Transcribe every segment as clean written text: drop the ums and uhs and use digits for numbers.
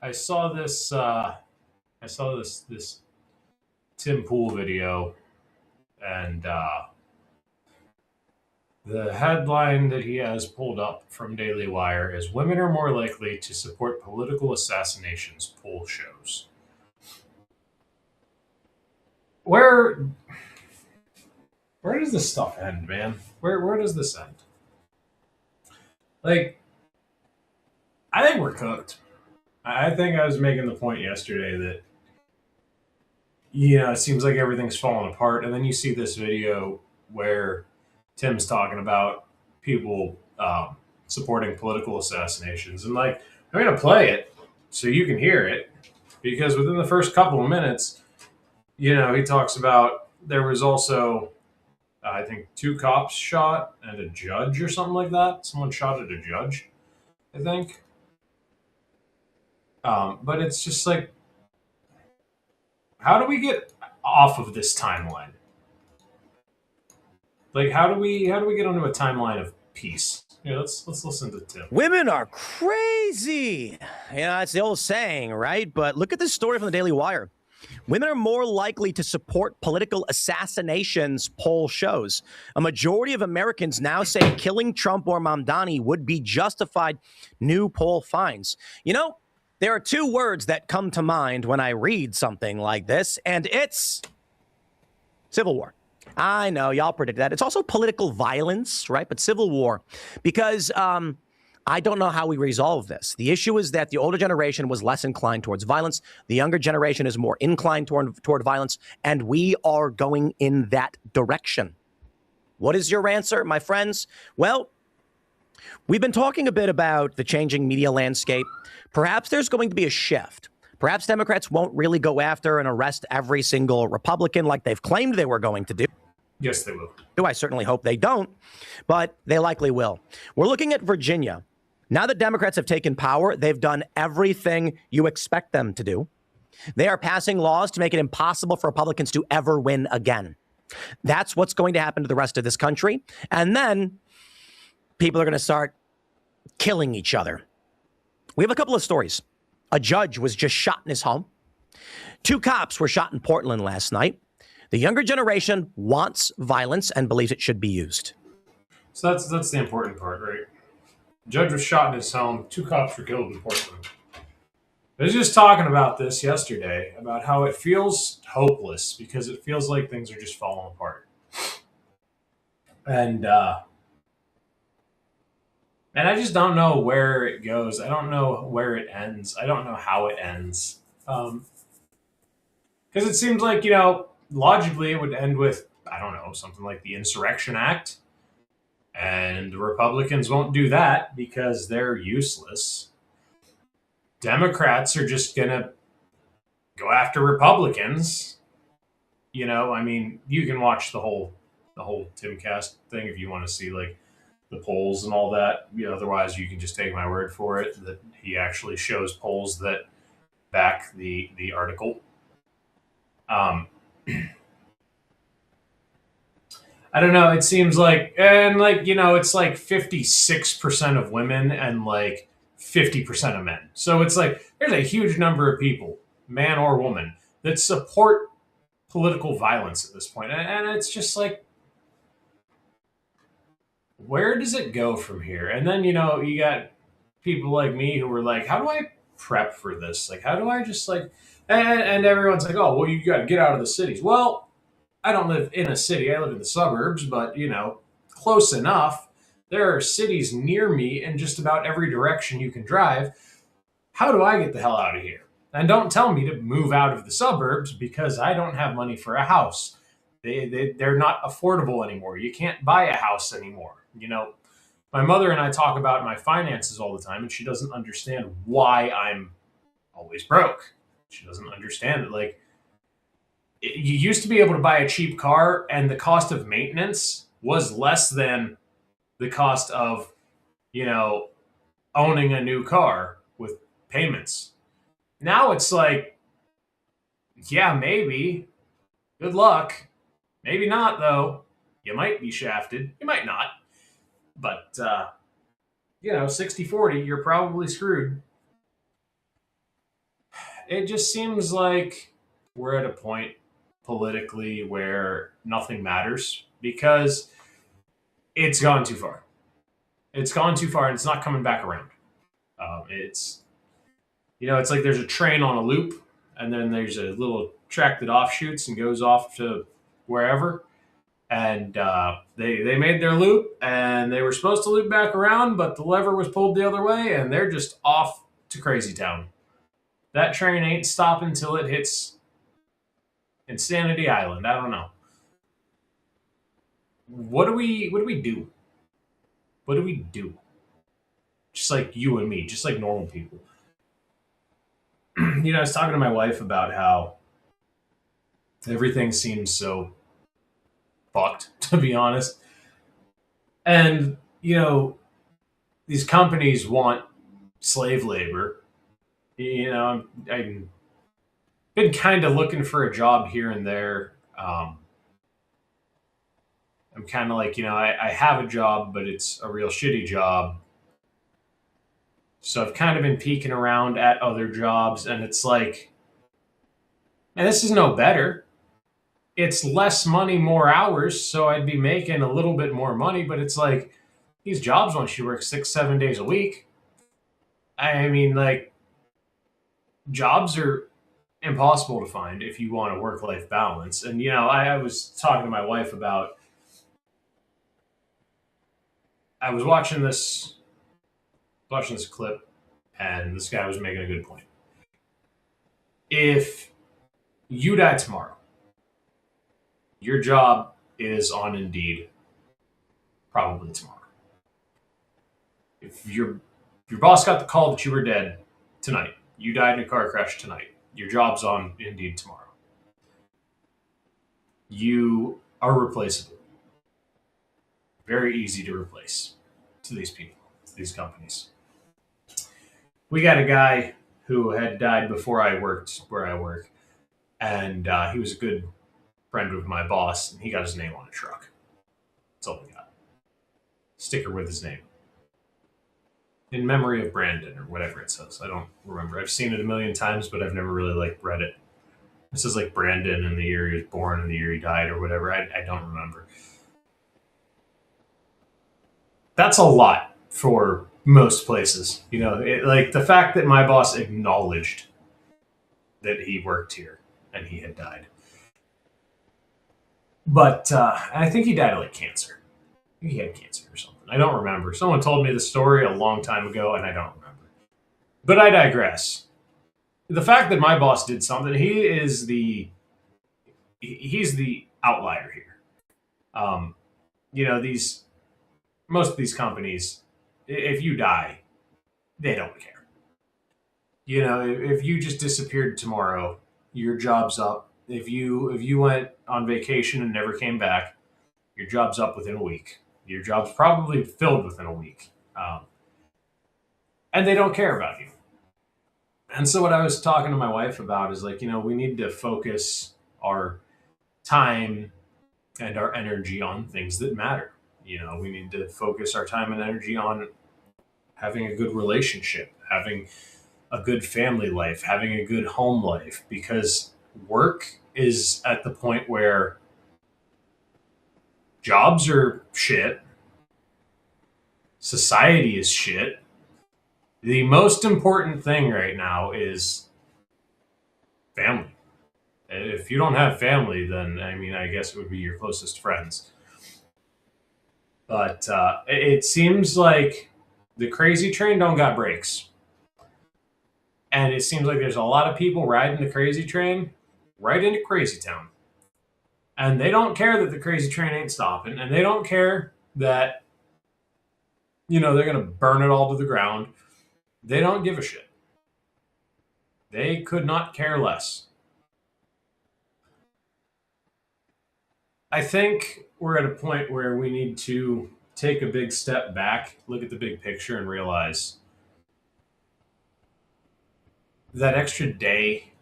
I saw this. I saw this Tim Pool video, and the headline that he has pulled up from Daily Wire is "Women are more likely to support political assassinations." Poll shows. Where where does this stuff end, man? Where does this end? Like, I think we're cooked. I think I was making the point yesterday that it seems like everything's falling apart, and then you see this video where Tim's talking about people supporting political assassinations, and like I'm gonna play it so you can hear it because within the first couple of minutes, he talks about there was also I think two cops shot and a judge or something like that. Someone shot at a judge, I think. But it's just like, how do we get off of this timeline? Like, how do we get onto a timeline of peace? Let's listen to Tim. Women are crazy. It's the old saying, right? But look at this story from the Daily Wire. Women are more likely to support political assassinations, poll shows. A majority of Americans now say killing Trump or Mamdani would be justified, new poll finds. There are two words that come to mind when I read something like this, and it's civil war. I know, y'all predict that. It's also political violence, right? But civil war, because I don't know how we resolve this. The issue is that the older generation was less inclined towards violence. The younger generation is more inclined toward violence, and we are going in that direction. What is your answer, my friends? Well, we've been talking a bit about the changing media landscape. Perhaps there's going to be a shift. Perhaps Democrats won't really go after and arrest every single Republican like they've claimed they were going to do. Yes, they will. I certainly hope they don't, but they likely will. We're looking at Virginia. Now that Democrats have taken power, they've done everything you expect them to do. They are passing laws to make it impossible for Republicans to ever win again. That's what's going to happen to the rest of this country. And then people are going to start killing each other. We have a couple of stories. A judge was just shot in his home. Two cops were shot in Portland last night. The younger generation wants violence and believes it should be used. So that's the important part, right? The judge was shot in his home. Two cops were killed in Portland. I was just talking about this yesterday, about how it feels hopeless because it feels like things are just falling apart. And I just don't know where it goes. I don't know where it ends. I don't know how it ends. Because it seems like, logically it would end with, I don't know, something like the Insurrection Act. And the Republicans won't do that because they're useless. Democrats are just going to go after Republicans. You can watch the whole Timcast thing if you want to see like the polls and all that. Otherwise you can just take my word for it that he actually shows polls that back the article. I don't know. It seems like, it's like 56% of women and like 50% of men. So it's like there's a huge number of people, man or woman, that support political violence at this point. And it's just like, where does it go from here? And then, you got people like me who were like, how do I prep for this? Like, how do I just like, and everyone's like, oh, well, you got to get out of the cities. Well, I don't live in a city. I live in the suburbs, but, close enough. There are cities near me in just about every direction you can drive. How do I get the hell out of here? And don't tell me to move out of the suburbs because I don't have money for a house. They're not affordable anymore. You can't buy a house anymore. My mother and I talk about my finances all the time, and she doesn't understand why I'm always broke. She doesn't understand it. Like, you used to be able to buy a cheap car and the cost of maintenance was less than the cost of, owning a new car with payments. Now it's like, yeah, maybe. Good luck. Maybe not, though. You might be shafted. You might not. But, 60-40, you're probably screwed. it just seems like we're at a point politically where nothing matters because it's gone too far. It's gone too far and it's not coming back around. It's, it's like there's a train on a loop and then there's a little track that offshoots and goes off to wherever. And they made their loop and they were supposed to loop back around, but the lever was pulled the other way and they're just off to Crazy Town. That train ain't stopping till it hits Insanity Island. I don't know. What do we do? What do we do? Just like you and me, just like normal people. I was talking to my wife about how everything seems so fucked, to be honest. And, these companies want slave labor. I've been kind of looking for a job here and there. I'm kind of like, I have a job, but it's a real shitty job. So I've kind of been peeking around at other jobs, and it's like, man, this is no better. It's less money, more hours, so I'd be making a little bit more money, but it's like these jobs want you to work 6, 7 days a week. I mean, like, jobs are impossible to find if you want a work life balance. And, I was talking to my wife about, I was watching this clip, and this guy was making a good point. If you die tomorrow, your job is on Indeed probably tomorrow. If your boss got the call that you were dead tonight, you died in a car crash tonight, your job's on Indeed tomorrow. You are replaceable. Very easy to replace to these people, to these companies. We got a guy who had died before I worked where I work, and he was a good friend with my boss, and he got his name on a truck. That's all we got. Sticker with his name. In memory of Brandon, or whatever it says. I don't remember. I've seen it a million times, but I've never really read it. It says Brandon and the year he was born and the year he died or whatever. I don't remember. That's a lot for most places. The fact that my boss acknowledged that he worked here and he had died. But I think he died of cancer. I think he had cancer or something. I don't remember. Someone told me the story a long time ago and I don't remember. But I digress. The fact that my boss did something, he's the outlier here. Most of these companies, if you die, they don't care. If you just disappeared tomorrow, your job's up. If you went on vacation and never came back, your job's up within a week. Your job's probably filled within a week. And they don't care about you. And so what I was talking to my wife about is we need to focus our time and our energy on things that matter. We need to focus our time and energy on having a good relationship, having a good family life, having a good home life, because work is at the point where jobs are shit, society is shit. The most important thing right now is family. If you don't have family, then I guess it would be your closest friends. But it seems like the crazy train don't got brakes. And it seems like there's a lot of people riding the crazy train right into Crazy Town. And they don't care that the crazy train ain't stopping. And they don't care that, they're going to burn it all to the ground. They don't give a shit. They could not care less. I think we're at a point where we need to take a big step back, look at the big picture, and realize that extra day,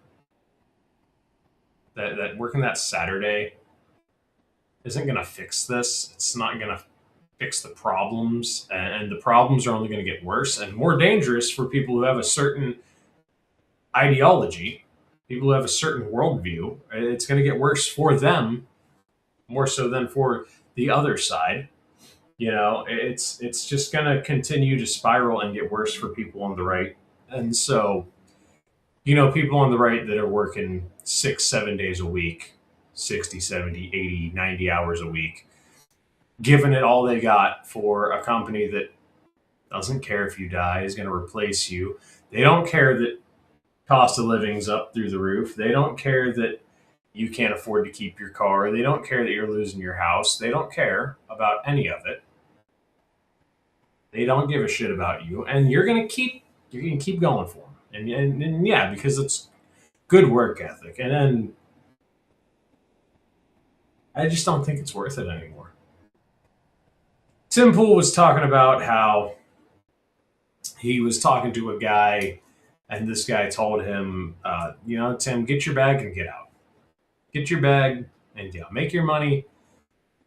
that working that Saturday isn't going to fix this. It's not going to fix the problems, and the problems are only going to get worse and more dangerous for people who have a certain ideology, people who have a certain worldview, it's going to get worse for them more so than for the other side. It's just going to continue to spiral and get worse for people on the right. And so, people on the right that are working 6 7 days a week, 60 70 80 90 hours a week, giving it all they got for a company that doesn't care if you die, is going to replace you. They don't care that cost of living's up through the roof. They don't care that you can't afford to keep your car. They don't care that you're losing your house. They don't care about any of it. They don't give a shit about you, and you're gonna keep going for them. And yeah, because it's good work ethic. And then I just don't think it's worth it anymore. Tim Pool was talking about how he was talking to a guy, and this guy told him, Tim, get your bag and get out. Get your bag and get out. Make your money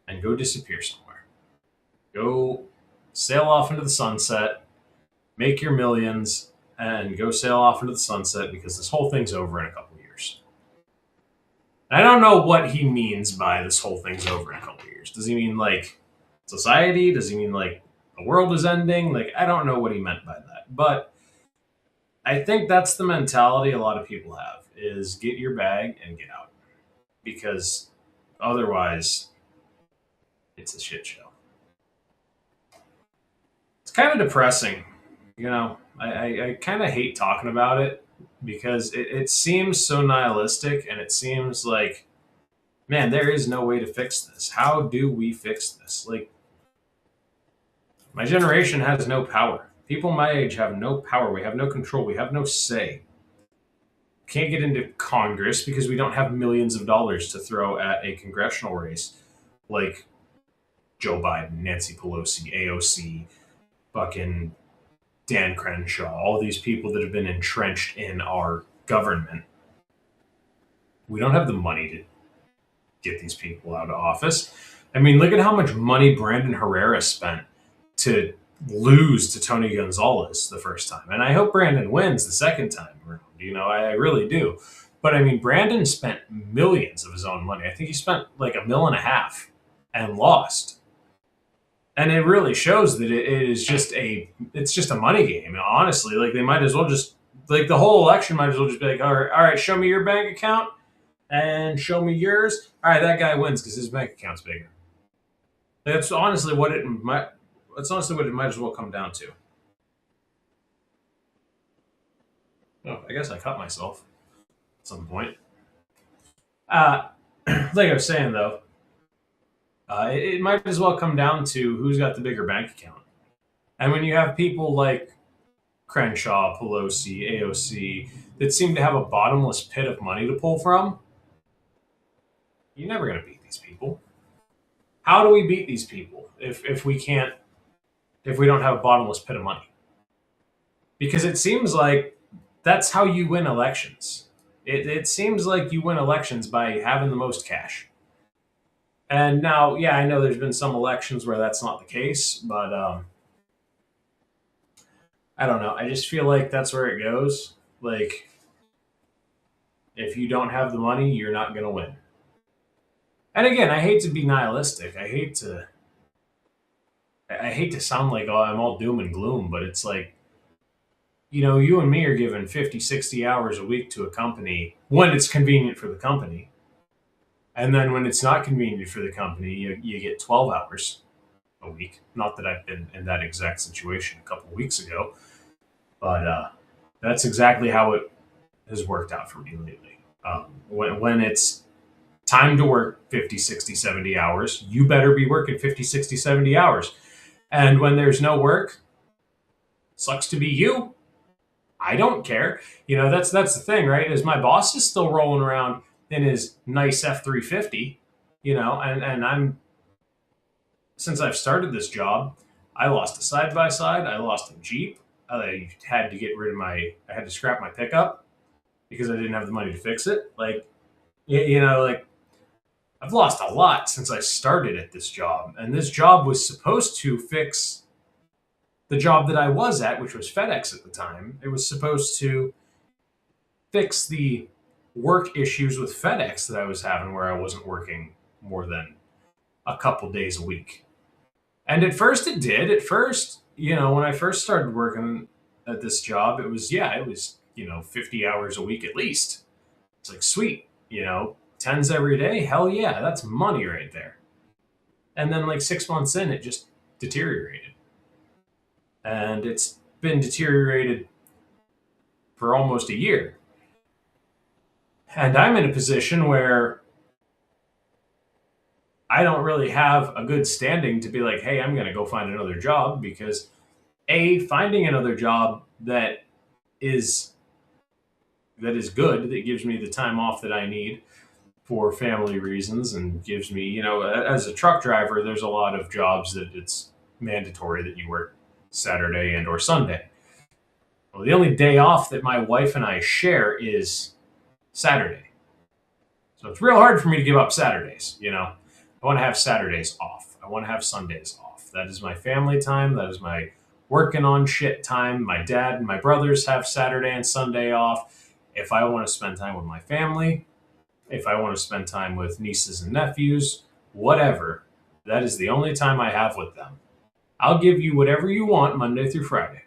and go disappear somewhere. Go sail off into the sunset, make your millions, and go sail off into the sunset because this whole thing's over in a couple of years. I don't know what he means by this whole thing's over in a couple of years. Does he mean like society? Does he mean like the world is ending? Like, I don't know what he meant by that. But I think that's the mentality a lot of people have, is get your bag and get out. Because otherwise, it's a shit show. It's kind of depressing. I kind of hate talking about it because it seems so nihilistic, and it seems like, man, there is no way to fix this. How do we fix this? Like, my generation has no power. People my age have no power. We have no control. We have no say. Can't get into Congress because we don't have millions of dollars to throw at a congressional race like Joe Biden, Nancy Pelosi, AOC, fucking Dan Crenshaw, all these people that have been entrenched in our government. We don't have the money to get these people out of office. I mean, look at how much money Brandon Herrera spent to lose to Tony Gonzalez the first time. And I hope Brandon wins the second time around. I really do. But I mean, Brandon spent millions of his own money. I think he spent like $1.5 million and lost. And it really shows that it's just a money game. Honestly, like, they might as well just, like, the whole election might as well just be like, all right, show me your bank account and show me yours. All right, that guy wins because his bank account's bigger. That's honestly what it might. That's honestly what it might as well come down to. Oh, I guess I cut myself at some point. Like I was saying, though, it might as well come down to who's got the bigger bank account. And when you have people like Crenshaw, Pelosi, AOC that seem to have a bottomless pit of money to pull from, you're never going to beat these people. How do we beat these people if we don't have a bottomless pit of money? Because it seems like that's how you win elections. It seems like you win elections by having the most cash. And now, yeah, I know there's been some elections where that's not the case, but I don't know. I just feel like that's where it goes. Like, if you don't have the money, you're not going to win. And again, I hate to be nihilistic. I hate to sound like, oh, I'm all doom and gloom, but it's like, you and me are given 50, 60 hours a week to a company when it's convenient for the company. And then when it's not convenient for the company, you get 12 hours a week. Not that I've been in that exact situation a couple of weeks ago, but that's exactly how it has worked out for me lately. When it's time to work 50, 60, 70 hours, you better be working 50, 60, 70 hours. And when there's no work, sucks to be you. I don't care. That's the thing, right? Is my boss is still rolling around in his nice F-350, and I'm, since I've started this job, I lost a side-by-side, I lost a Jeep, I had to scrap my pickup because I didn't have the money to fix it. Like, I've lost a lot since I started at this job, and this job was supposed to fix the job that I was at, which was FedEx at the time. It was supposed to fix the work issues with FedEx that I was having where I wasn't working more than a couple days a week. And at first it did. At first, when I first started working at this job, it was, 50 hours a week at least. It's like, sweet, tens every day. Hell yeah, that's money right there. And then, like 6 months in, it just deteriorated. And it's been deteriorated for almost a year. And I'm in a position where I don't really have a good standing to be like, hey, I'm going to go find another job because finding another job is that is good, that gives me the time off that I need for family reasons and gives me, as a truck driver, there's a lot of jobs that it's mandatory that you work Saturday and or Sunday. Well, the only day off that my wife and I share is Saturday. So it's real hard for me to give up Saturdays, I want to have Saturdays off. I want to have Sundays off. That is my family time. That is my working on shit time. My dad and my brothers have Saturday and Sunday off. If I want to spend time with my family, if I want to spend time with nieces and nephews, whatever, that is the only time I have with them. I'll give you whatever you want Monday through Friday.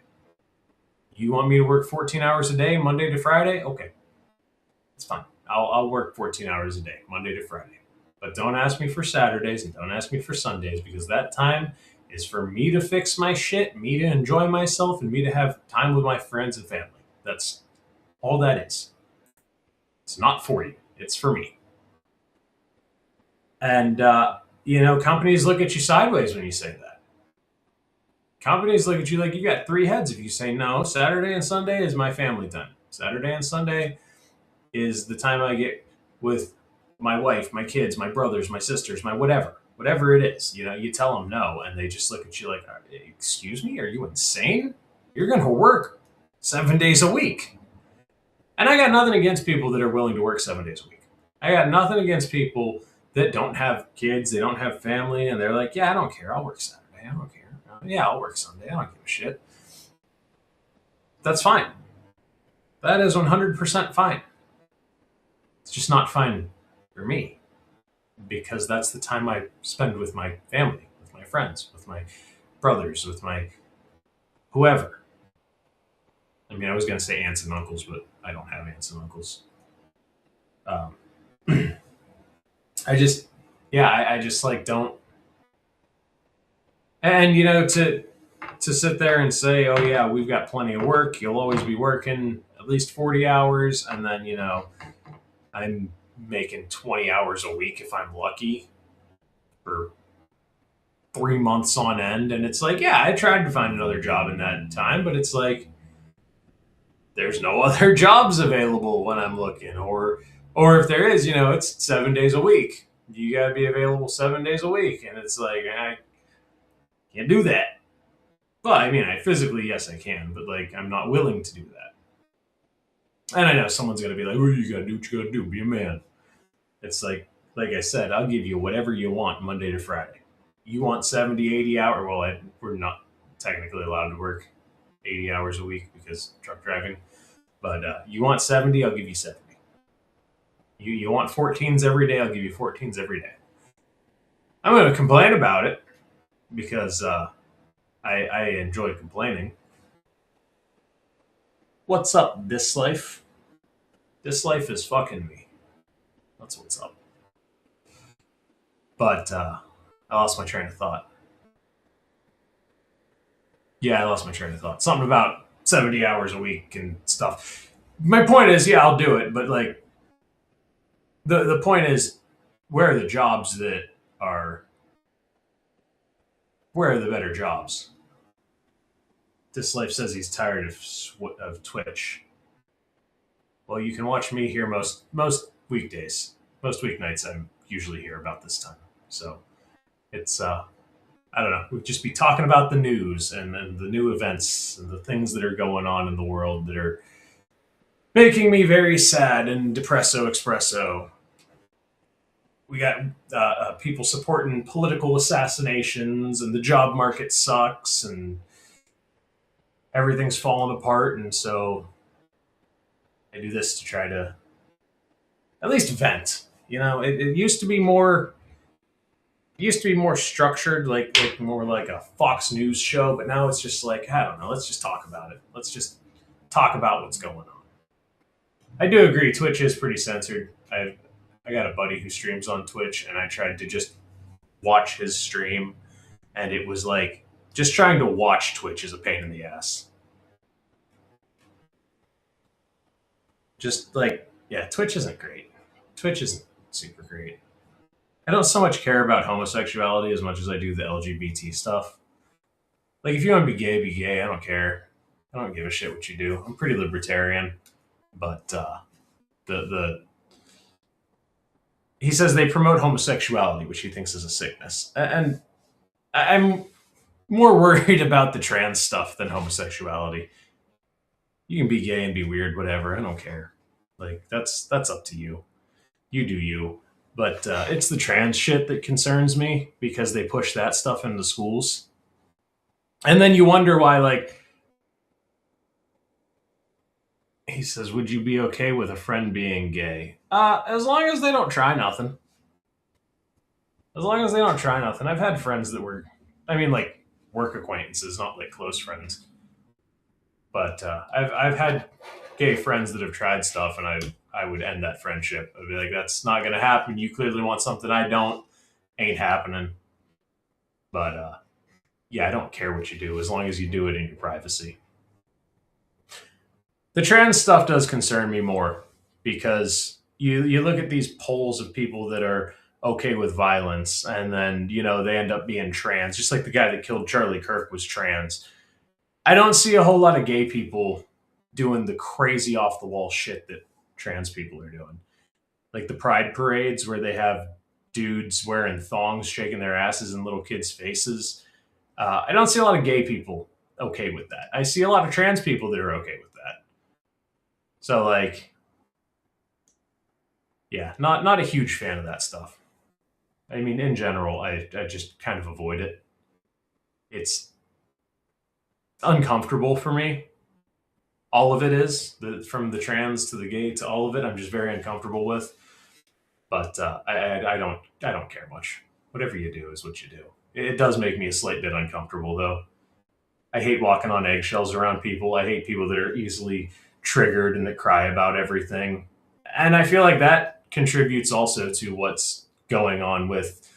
You want me to work 14 hours a day, Monday to Friday? Okay, it's fine. I'll work 14 hours a day, Monday to Friday. But don't ask me for Saturdays and don't ask me for Sundays because that time is for me to fix my shit, me to enjoy myself, and me to have time with my friends and family. That's all that is. It's not for you. It's for me. And, companies look at you sideways when you say that. Companies look at you like you got three heads if you say, no, Saturday and Sunday is my family time. Saturday and Sunday is the time I get with my wife, my kids, my brothers, my sisters, my whatever it is. You tell them no, and they just look at you like, excuse me, are you insane? You're going to work 7 days a week. And I got nothing against people that are willing to work 7 days a week. I got nothing against people that don't have kids, they don't have family, and they're like, yeah, I don't care. I'll work Saturday. I don't care. Yeah, I'll work Sunday. I don't give a shit. That's fine. That is 100% fine. It's just not fine for me because that's the time I spend with my family, with my friends, with my brothers, with my whoever. I mean, I was going to say aunts and uncles, but I don't have aunts and uncles. I just like don't. And to sit there and say, oh yeah, we've got plenty of work. You'll always be working at least 40 hours, and then I'm making 20 hours a week if I'm lucky for 3 months on end. And it's like, yeah, I tried to find another job in that time, but it's like there's no other jobs available when I'm looking, or if there is, it's 7 days a week. You got to be available 7 days a week, and it's like I can't do that. Well, I mean, physically, yes, I can, but like I'm not willing to do that. And I know someone's gonna be like, "Oh, you gotta do what you gotta do. Be a man." It's like I said, I'll give you whatever you want Monday to Friday. You want 70, 80 hours? Well, we're not technically allowed to work 80 hours a week because truck driving. But you want 70, I'll give you 70. You want 14s every day, I'll give you 14s every day. I'm going to complain about it because I enjoy complaining. What's up, this life? This life is fucking me. That's what's up. But I lost my train of thought. Yeah, I lost my train of thought. Something about 70 hours a week and stuff. My point is, yeah, I'll do it, but like the point is, where are the jobs that are where are the better jobs? This life says he's tired of Twitch. Well, you can watch me here most weekdays. Most weeknights I'm usually here about this time. So it's I don't know. We'd just be talking about the news and the new events and the things that are going on in the world that are making me very sad and depresso espresso. We got people supporting political assassinations, and the job market sucks, and everything's falling apart. And so I do this to try to at least vent. It used to be more. It used to be more structured, like more like a Fox News show, but now it's just like I don't know. Let's just talk about it. Let's just talk about what's going on. I do agree. Twitch is pretty censored. I got a buddy who streams on Twitch, and I tried to just watch his stream, and it was like just trying to watch Twitch is a pain in the ass. Just like yeah, Twitch isn't great. Twitch isn't super great. I don't so much care about homosexuality as much as I do the LGBT stuff. Like if you want to be gay, be gay. I don't care. I don't give a shit what you do. I'm pretty libertarian, but the he says they promote homosexuality, which he thinks is a sickness, and I'm more worried about the trans stuff than homosexuality. You can be gay and be weird, whatever. I don't care. Like that's up to you. You do you. But it's the trans shit that concerns me because they push that stuff into schools, and then you wonder why. Like he says, "Would you be okay with a friend being gay?" As long as they don't try nothing. As long as they don't try nothing. I've had friends that were, I mean, like work acquaintances, not like close friends. But I've had gay friends that have tried stuff, and I would end that friendship. I'd be like, "That's not gonna happen. You clearly want something I don't. Ain't happening." But yeah, I don't care what you do as long as you do it in your privacy. The trans stuff does concern me more because you look at these polls of people that are okay with violence, and then they end up being trans, just like the guy that killed Charlie Kirk was trans. I don't see a whole lot of gay people doing the crazy off the wall shit that trans people are doing. Like the pride parades where they have dudes wearing thongs shaking their asses in little kids' faces. I don't see a lot of gay people okay with that. I see a lot of trans people that are okay with that. So like, yeah, not a huge fan of that stuff. I mean, in general, I just kind of avoid it. It's uncomfortable for me. All of it is from the trans to the gay to all of it. I'm just very uncomfortable with. But I don't care much. Whatever you do is what you do. It does make me a slight bit uncomfortable though. I hate walking on eggshells around people. I hate people that are easily triggered and that cry about everything. And I feel like that contributes also to what's going on with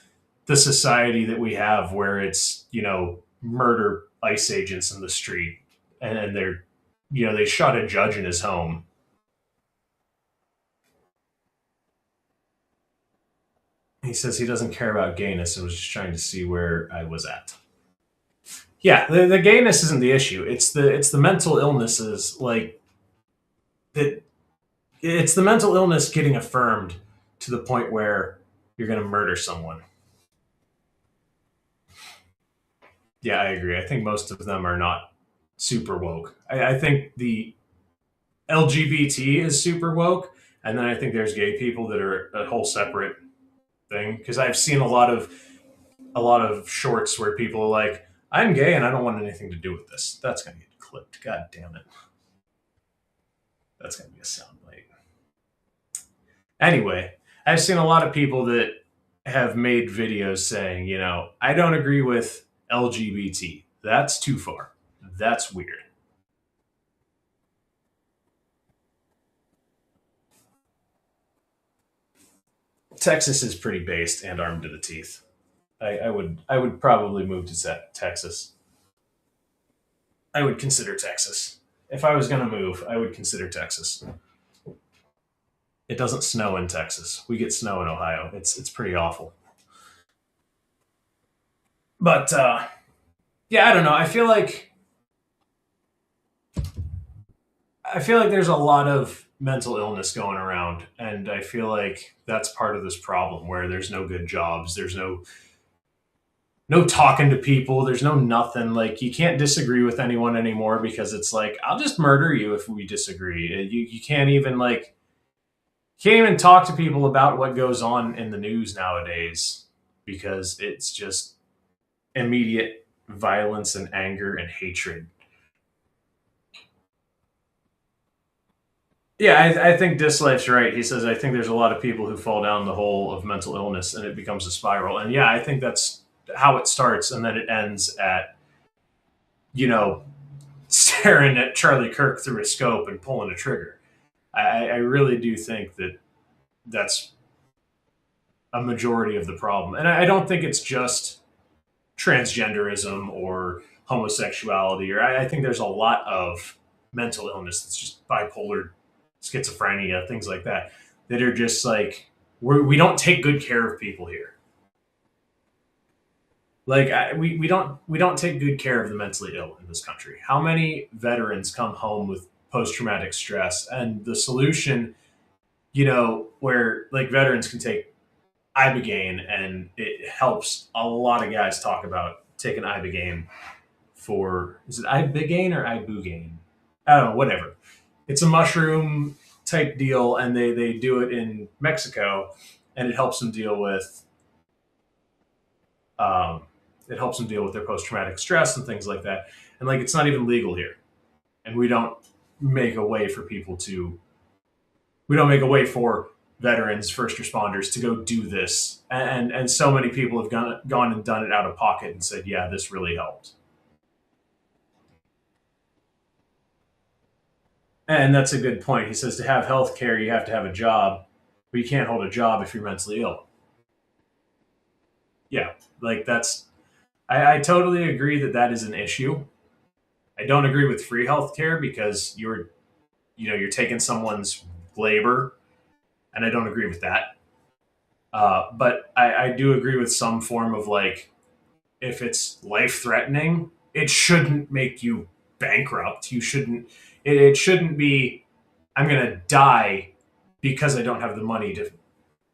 the society that we have where it's, murder ICE agents in the street and they shot a judge in his home. He says he doesn't care about gayness and was just trying to see where I was at. Yeah, the gayness isn't the issue. It's the mental illnesses like that. It's the mental illness getting affirmed to the point where you're going to murder someone. Yeah, I agree. I think most of them are not super woke. I think the LGBT is super woke, and then I think there's gay people that are a whole separate thing. Because I've seen a lot of shorts where people are like, "I'm gay and I don't want anything to do with this." That's gonna get clipped. God damn it. That's gonna be a soundbite. Anyway, I've seen a lot of people that have made videos saying, I don't agree with LGBT. That's too far. That's weird. Texas is pretty based and armed to the teeth. I would probably move to Texas. I would consider Texas. If I was gonna move, I would consider Texas. It doesn't snow in Texas. We get snow in Ohio. It's pretty awful. But yeah, I don't know. I feel like there's a lot of mental illness going around, and I feel like that's part of this problem where there's no good jobs, there's no talking to people, there's no nothing. Like you can't disagree with anyone anymore because it's like I'll just murder you if we disagree. You can't even talk to people about what goes on in the news nowadays because it's just immediate violence and anger and hatred. Yeah, I think Dislife's right. He says, I think there's a lot of people who fall down the hole of mental illness and it becomes a spiral. And yeah, I think that's how it starts and then it ends at, you know, staring at Charlie Kirk through a scope and pulling a trigger. I really do think that that's a majority of the problem. And I don't think it's just transgenderism or homosexuality, or I think there's a lot of mental illness that's just bipolar, schizophrenia, things like that, that are just like, we don't take good care of people here. Like we don't take good care of the mentally ill in this country. How many veterans come home with post traumatic stress? And the solution, where like veterans can take ibogaine, and it helps a lot of guys talk about taking ibogaine for, is it ibogaine or ibogaine? I don't know, whatever. It's a mushroom type deal, and they do it in Mexico, and um, it helps them deal with their post traumatic stress and things like that. And like, it's not even legal here, and make a way for people to we don't make a way for veterans, first responders to go do this. And so many people have gone and done it out of pocket and said, yeah, this really helped. And that's a good point. He says, to have health care, you have to have a job, but you can't hold a job if you're mentally ill. Yeah, like I totally agree that that is an issue. I don't agree with free health care because you're taking someone's labor, and I don't agree with that. But I do agree with some form of like, if it's life threatening, it shouldn't make you bankrupt. It shouldn't be, I'm going to die because I don't have the money to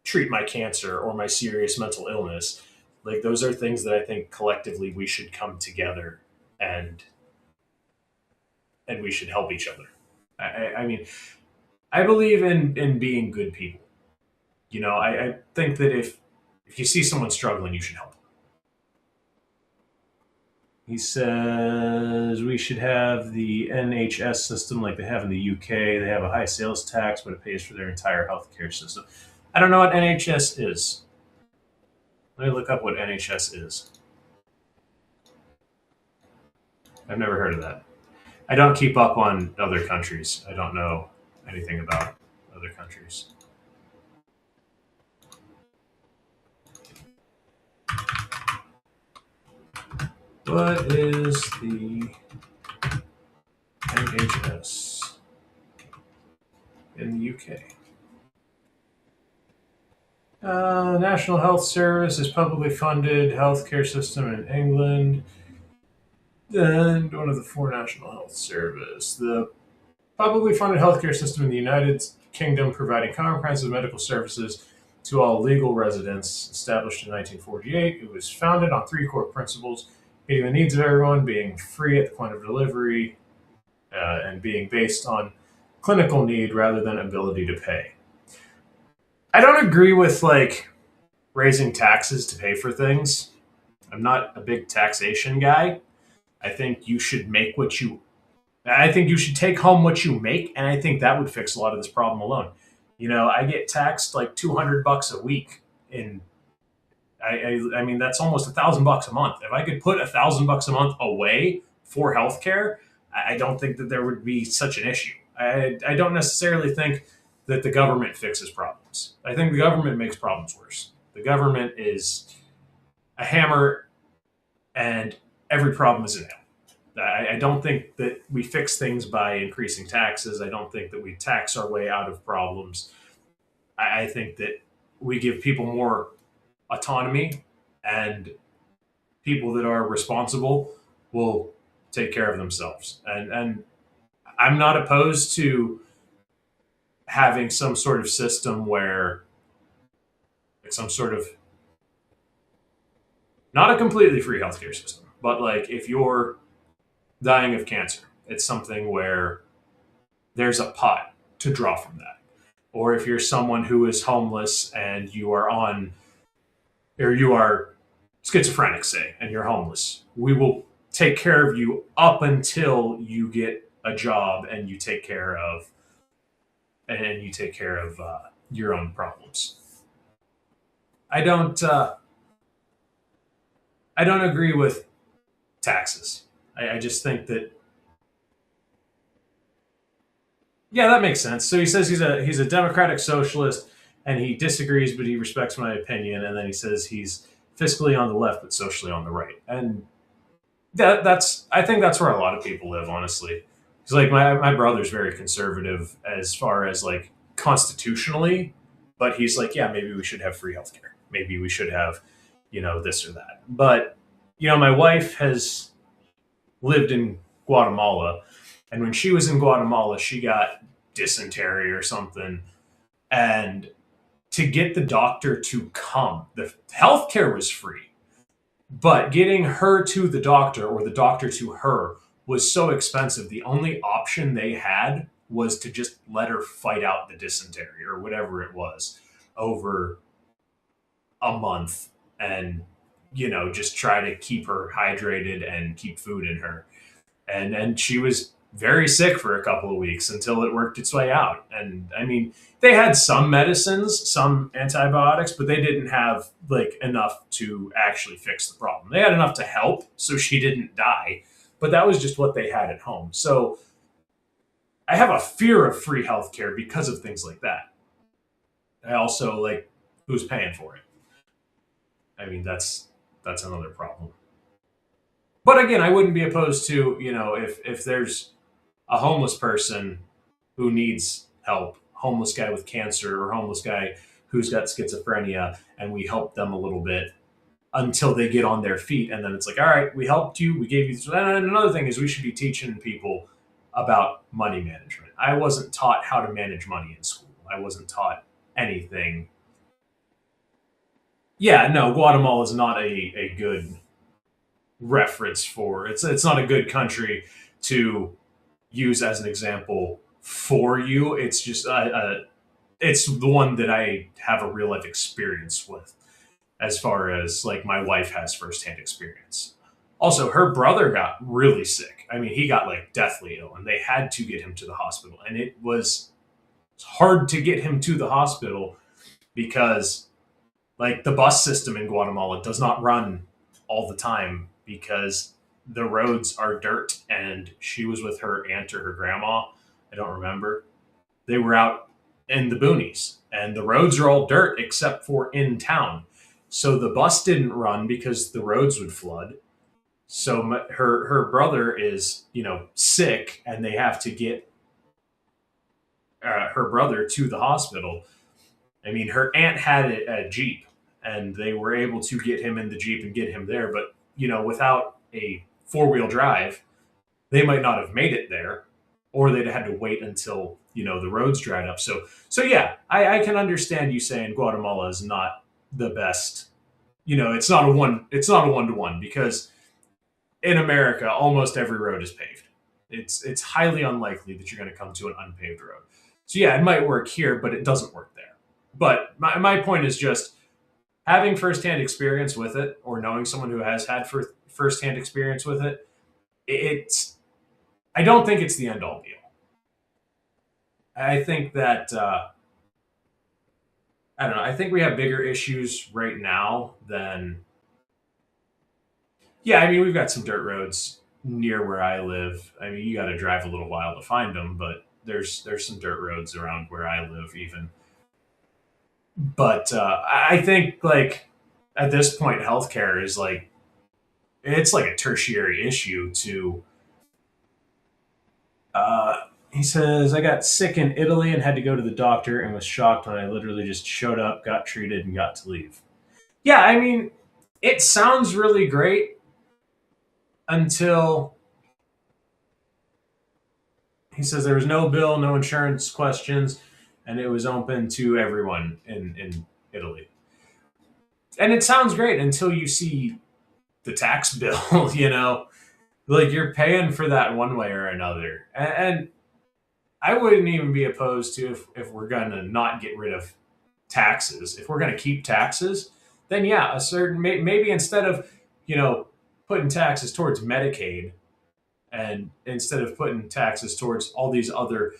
treat my cancer or my serious mental illness. Like, those are things that I think collectively we should come together and we should help each other. I mean, I believe in being good people. I think that if you see someone struggling, you should help. He says we should have the NHS system like they have in the UK. They have a high sales tax, but it pays for their entire healthcare system. I don't know what NHS is. Let me look up what NHS is. I've never heard of that. I don't keep up on other countries. I don't know anything about other countries. What is the NHS in the UK? National Health Service is publicly funded healthcare system in England. And one of the four National Health Service. The publicly funded healthcare system in the United Kingdom, providing comprehensive medical services to all legal residents, established in 1948. It was founded on three core principles: meeting the needs of everyone, being free at the point of delivery, and being based on clinical need rather than ability to pay. I don't agree with like raising taxes to pay for things. I'm not a big taxation guy. I think you should make what you I think you should take home what you make, and I think that would fix a lot of this problem alone. I get taxed like $200 a week in I mean, that's almost $1,000 a month. If I could put $1,000 a month away for healthcare, I don't think that there would be such an issue. I don't necessarily think that the government fixes problems. I think the government makes problems worse. The government is a hammer, and every problem is a nail. I don't think that we fix things by increasing taxes. I don't think that we tax our way out of problems. I think that we give people more autonomy, and people that are responsible will take care of themselves. And I'm not opposed to having some sort of system where, like, some sort of, not a completely free healthcare system, but like, if you're dying of cancer, it's something where there's a pot to draw from that. Or if you're someone who is homeless and you are schizophrenic, say, and you're homeless, we will take care of you up until you get a job and you take care of and you take care of your own problems. I don't. I don't agree with taxes. I just think that yeah, that makes sense. So he says he's a democratic socialist, and he disagrees, but he respects my opinion. And then he says he's fiscally on the left, but socially on the right. And that's I think that's where a lot of people live, honestly. Because like my brother's very conservative as far as like constitutionally, but he's like, yeah, maybe we should have free healthcare. Maybe we should have, this or that. But my wife has lived in Guatemala, and when she was in Guatemala, she got dysentery or something, and to get the doctor to come, the healthcare was free, but getting her to the doctor or the doctor to her was so expensive. The only option they had was to just let her fight out the dysentery or whatever it was over a month and just try to keep her hydrated and keep food in her. And she was very sick for a couple of weeks until it worked its way out. And I mean, they had some medicines, some antibiotics, but they didn't have like enough to actually fix the problem. They had enough to help so she didn't die, but that was just what they had at home. So I have a fear of free healthcare because of things like that. I also like who's paying for it. I mean, that's another problem. But again, I wouldn't be opposed to, if there's a homeless person who needs help, homeless guy with cancer or homeless guy who's got schizophrenia, and we help them a little bit until they get on their feet. And then it's like, all right, we helped you, we gave you. And another thing is we should be teaching people about money management. I wasn't taught how to manage money in school. I wasn't taught anything. Yeah, no, Guatemala is not a good reference for it's not a good country to use as an example for you. It's just it's the one that I have a real life experience with, as far as like my wife has firsthand experience. Also, her brother got really sick. I mean, he got like deathly ill, and they had to get him to the hospital, and it was hard to get him to the hospital because like the bus system in Guatemala does not run all the time because the roads are dirt. And she was with her aunt or her grandma. I don't remember. They were out in the boonies, and the roads are all dirt except for in town. So the bus didn't run because the roads would flood. So her brother is sick, and they have to get her brother to the hospital. I mean, her aunt had a jeep, and they were able to get him in the jeep and get him there. But without a four-wheel drive, they might not have made it there, or they'd had to wait until the roads dried up. So yeah, I can understand you saying Guatemala is not the best. It's not a one. It's not a one-to-one because in America, almost every road is paved. It's highly unlikely that you're going to come to an unpaved road. So yeah, it might work here, but it doesn't work there. But my point is just having firsthand experience with it, or knowing someone who has had firsthand experience with it. It's I don't think it's the end all deal. I think that I don't know. I think we have bigger issues right now than yeah. I mean, we've got some dirt roads near where I live. I mean, you got to drive a little while to find them, but there's some dirt roads around where I live even. But I think like at this point, healthcare is like it's like a tertiary issue to. He says, I got sick in Italy and had to go to the doctor and was shocked when I literally just showed up, got treated, and got to leave. Yeah, I mean, it sounds really great until he says there was no bill, no insurance questions, and it was open to everyone in Italy. And it sounds great until you see the tax bill, like you're paying for that one way or another. And I wouldn't even be opposed to if we're going to not get rid of taxes. If we're going to keep taxes, then yeah, a certain maybe instead of putting taxes towards Medicaid, and instead of putting taxes towards all these other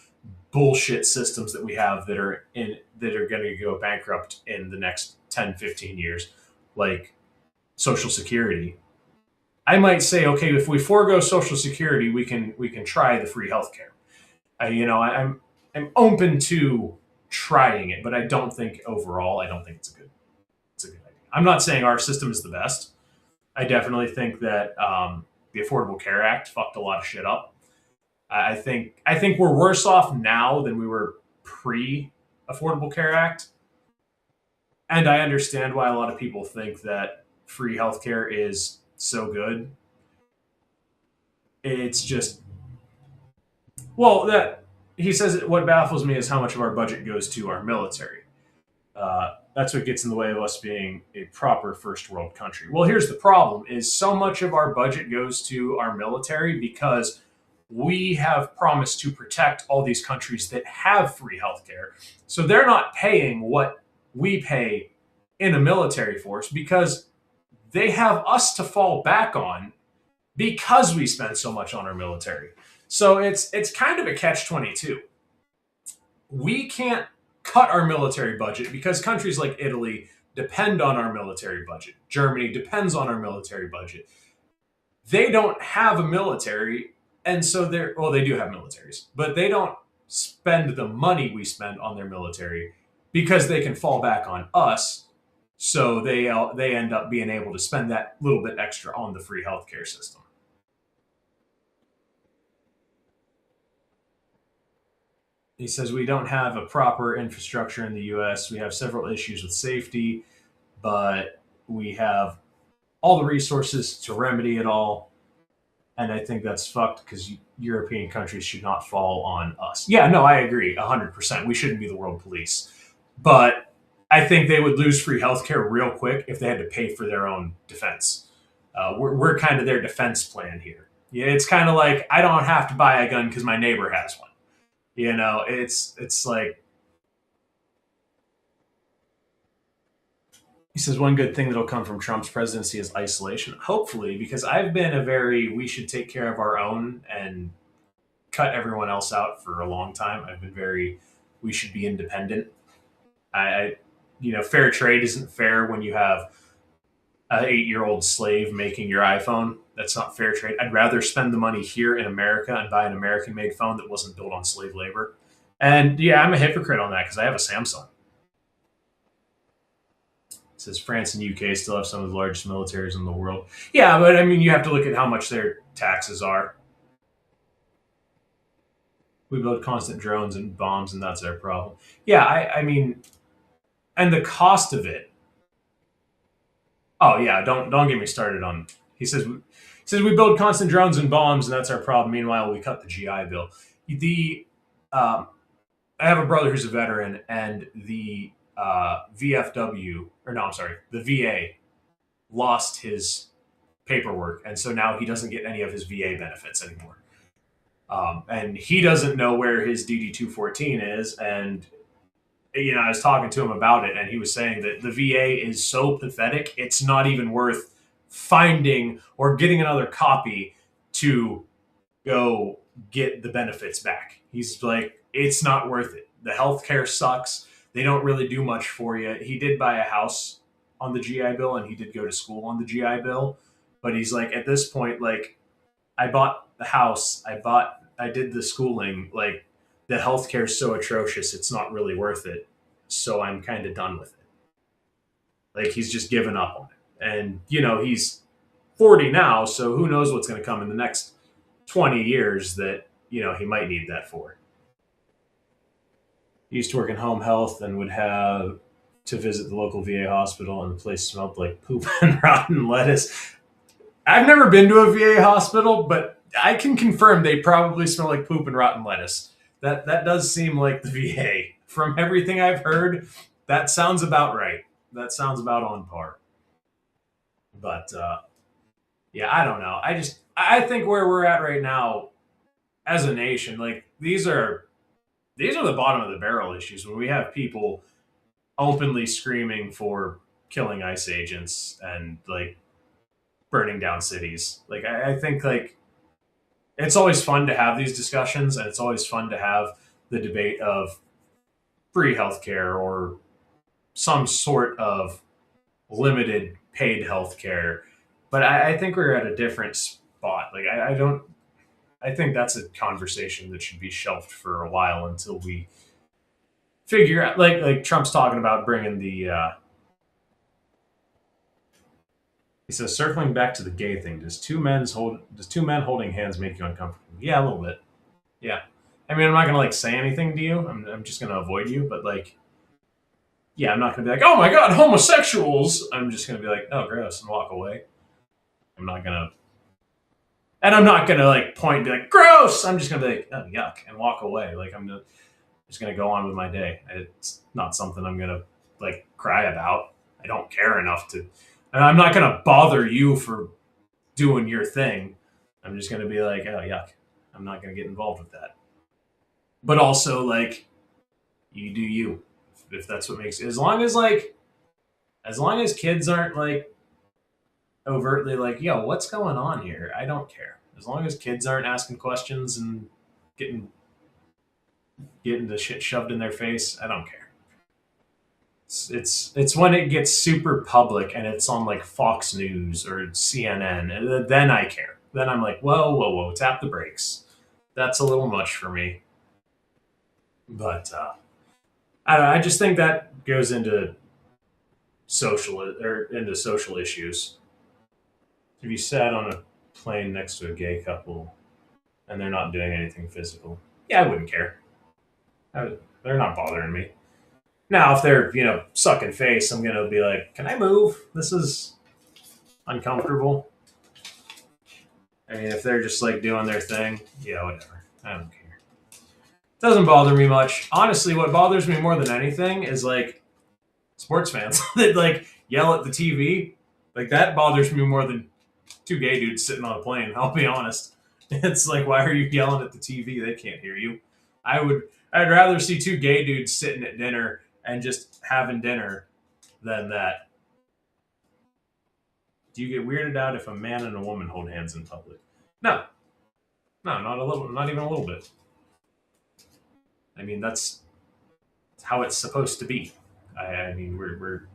bullshit systems that we have that are going to go bankrupt in the next 10, 15 years, like Social Security. I might say, okay, if we forego Social Security, we can try the free healthcare. I'm open to trying it, but I don't think overall, I don't think it's a good idea. I'm not saying our system is the best. I definitely think that the Affordable Care Act fucked a lot of shit up. I think we're worse off now than we were pre Affordable Care Act, and I understand why a lot of people think that free healthcare is so good. It's just, well, that he says what baffles me is how much of our budget goes to our military. That's what gets in the way of us being a proper first world country. Well, here's the problem: is so much of our budget goes to our military because we have promised to protect all these countries that have free healthcare. So they're not paying what we pay in a military force because they have us to fall back on because we spend so much on our military. So it's kind of a catch 22. We can't cut our military budget because countries like Italy depend on our military budget. Germany depends on our military budget. They don't have a military, and so they do have militaries, but they don't spend the money we spend on their military because they can fall back on us. So they end up being able to spend that little bit extra on the free healthcare system. He says we don't have a proper infrastructure in the U.S. We have several issues with safety, but we have all the resources to remedy it all. And I think that's fucked because European countries should not fall on us. Yeah, no, I agree 100%. We shouldn't be the world police. But I think they would lose free healthcare real quick if they had to pay for their own defense. We're kind of their defense plan here. Yeah, it's kind of like I don't have to buy a gun because my neighbor has one. It's like he says one good thing that'll come from Trump's presidency is isolation. Hopefully, because I've been a very we should take care of our own and cut everyone else out for a long time. I've been very we should be independent. Fair trade isn't fair when you have an 8-year-old slave making your iPhone. That's not fair trade. I'd rather spend the money here in America and buy an American made phone that wasn't built on slave labor. And yeah, I'm a hypocrite on that because I have a Samsung. It says France and UK still have some of the largest militaries in the world. Yeah, but I mean, you have to look at how much their taxes are. We build constant drones and bombs, and that's our problem. Yeah, I mean, and the cost of it. Oh yeah, don't get me started on. He says we build constant drones and bombs, and that's our problem. Meanwhile, we cut the GI Bill. The I have a brother who's a veteran, and the VFW, or no, I'm sorry, the VA lost his paperwork, and so now he doesn't get any of his VA benefits anymore. And he doesn't know where his DD 214 is, and I was talking to him about it, and he was saying that the VA is so pathetic, it's not even worth finding or getting another copy to go get the benefits back. He's like, it's not worth it. The healthcare sucks. They don't really do much for you. He did buy a house on the GI Bill, and he did go to school on the GI Bill, but he's like, at this point, like, I bought the house, I did the schooling, like, the healthcare is so atrocious, it's not really worth it. So I'm kind of done with it. Like, he's just given up on it. And, he's 40 now, so who knows what's going to come in the next 20 years that, he might need that for. He used to work in home health and would have to visit the local VA hospital, and the place smelled like poop and rotten lettuce. I've never been to a VA hospital, but I can confirm they probably smell like poop and rotten lettuce. That does seem like the VA. From everything I've heard, that sounds about right. That sounds about on par. But yeah, I don't know. I think where we're at right now as a nation, like these are the bottom of the barrel issues when we have people openly screaming for killing ICE agents and like burning down cities. Like I think like it's always fun to have these discussions, and it's always fun to have the debate of free healthcare or some sort of limited paid healthcare. But I think we're at a different spot. Like I don't. I think that's a conversation that should be shelved for a while until we figure out. Like Trump's talking about bringing the. He says, circling back to the gay thing, does two men holding hands make you uncomfortable? Yeah, a little bit. Yeah. I mean, I'm not gonna like say anything to you. I'm just gonna avoid you. But like, yeah, I'm not gonna be like, oh my god, homosexuals. I'm just gonna be like, oh, gross, and walk away. I'm not gonna, and I'm not gonna like point and be like, gross. I'm just gonna be like, oh, yuck, and walk away. Like just gonna go on with my day. It's not something I'm gonna like cry about. I don't care enough to, and I'm not gonna bother you for doing your thing. I'm just gonna be like, oh, yuck. I'm not gonna get involved with that. But also, like, you do you. If that's what makes, as long as kids aren't like overtly like, yo, what's going on here? I don't care. As long as kids aren't asking questions and getting the shit shoved in their face, I don't care. It's when it gets super public and it's on like Fox News or CNN, and then I care. Then I'm like, whoa, tap the brakes. That's a little much for me. But I don't know, I just think that goes into social issues. If you sat on a plane next to a gay couple and they're not doing anything physical, yeah, I wouldn't care. They're not bothering me. Now, if they're sucking face, I'm gonna be like, "Can I move? This is uncomfortable." I mean, if they're just like doing their thing, yeah, whatever. I don't care. It doesn't bother me much. Honestly, what bothers me more than anything is like sports fans that like yell at the TV. Like that bothers me more than two gay dudes sitting on a plane. I'll be honest. It's like, why are you yelling at the TV? They can't hear you. I'd rather see two gay dudes sitting at dinner and just having dinner than that. Do you get weirded out if a man and a woman hold hands in public? No, no, not a little, not even a little bit. I mean, that's how it's supposed to be. I mean, we're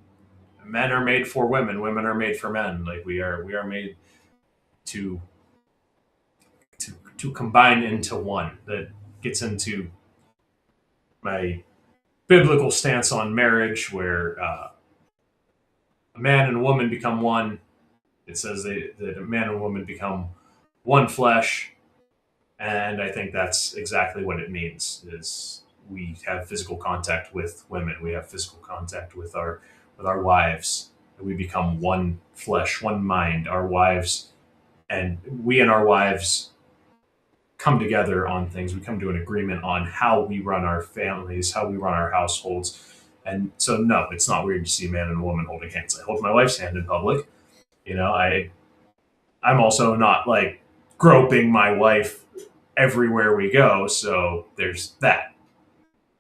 men are made for women, women are made for men. Like we are made to to combine into one. That gets into my biblical stance on marriage, where a man and a woman become one. It says that a man and a woman become one flesh, and I think that's exactly what it means. Is we have physical contact with women, we have physical contact with our wives. We become one flesh, one mind. Our wives and we and our wives come together on things. We come to an agreement on how we run our families, how we run our households. And so, no, it's not weird to see a man and a woman holding hands. I hold my wife's hand in public. I'm also not like groping my wife everywhere we go. So there's that.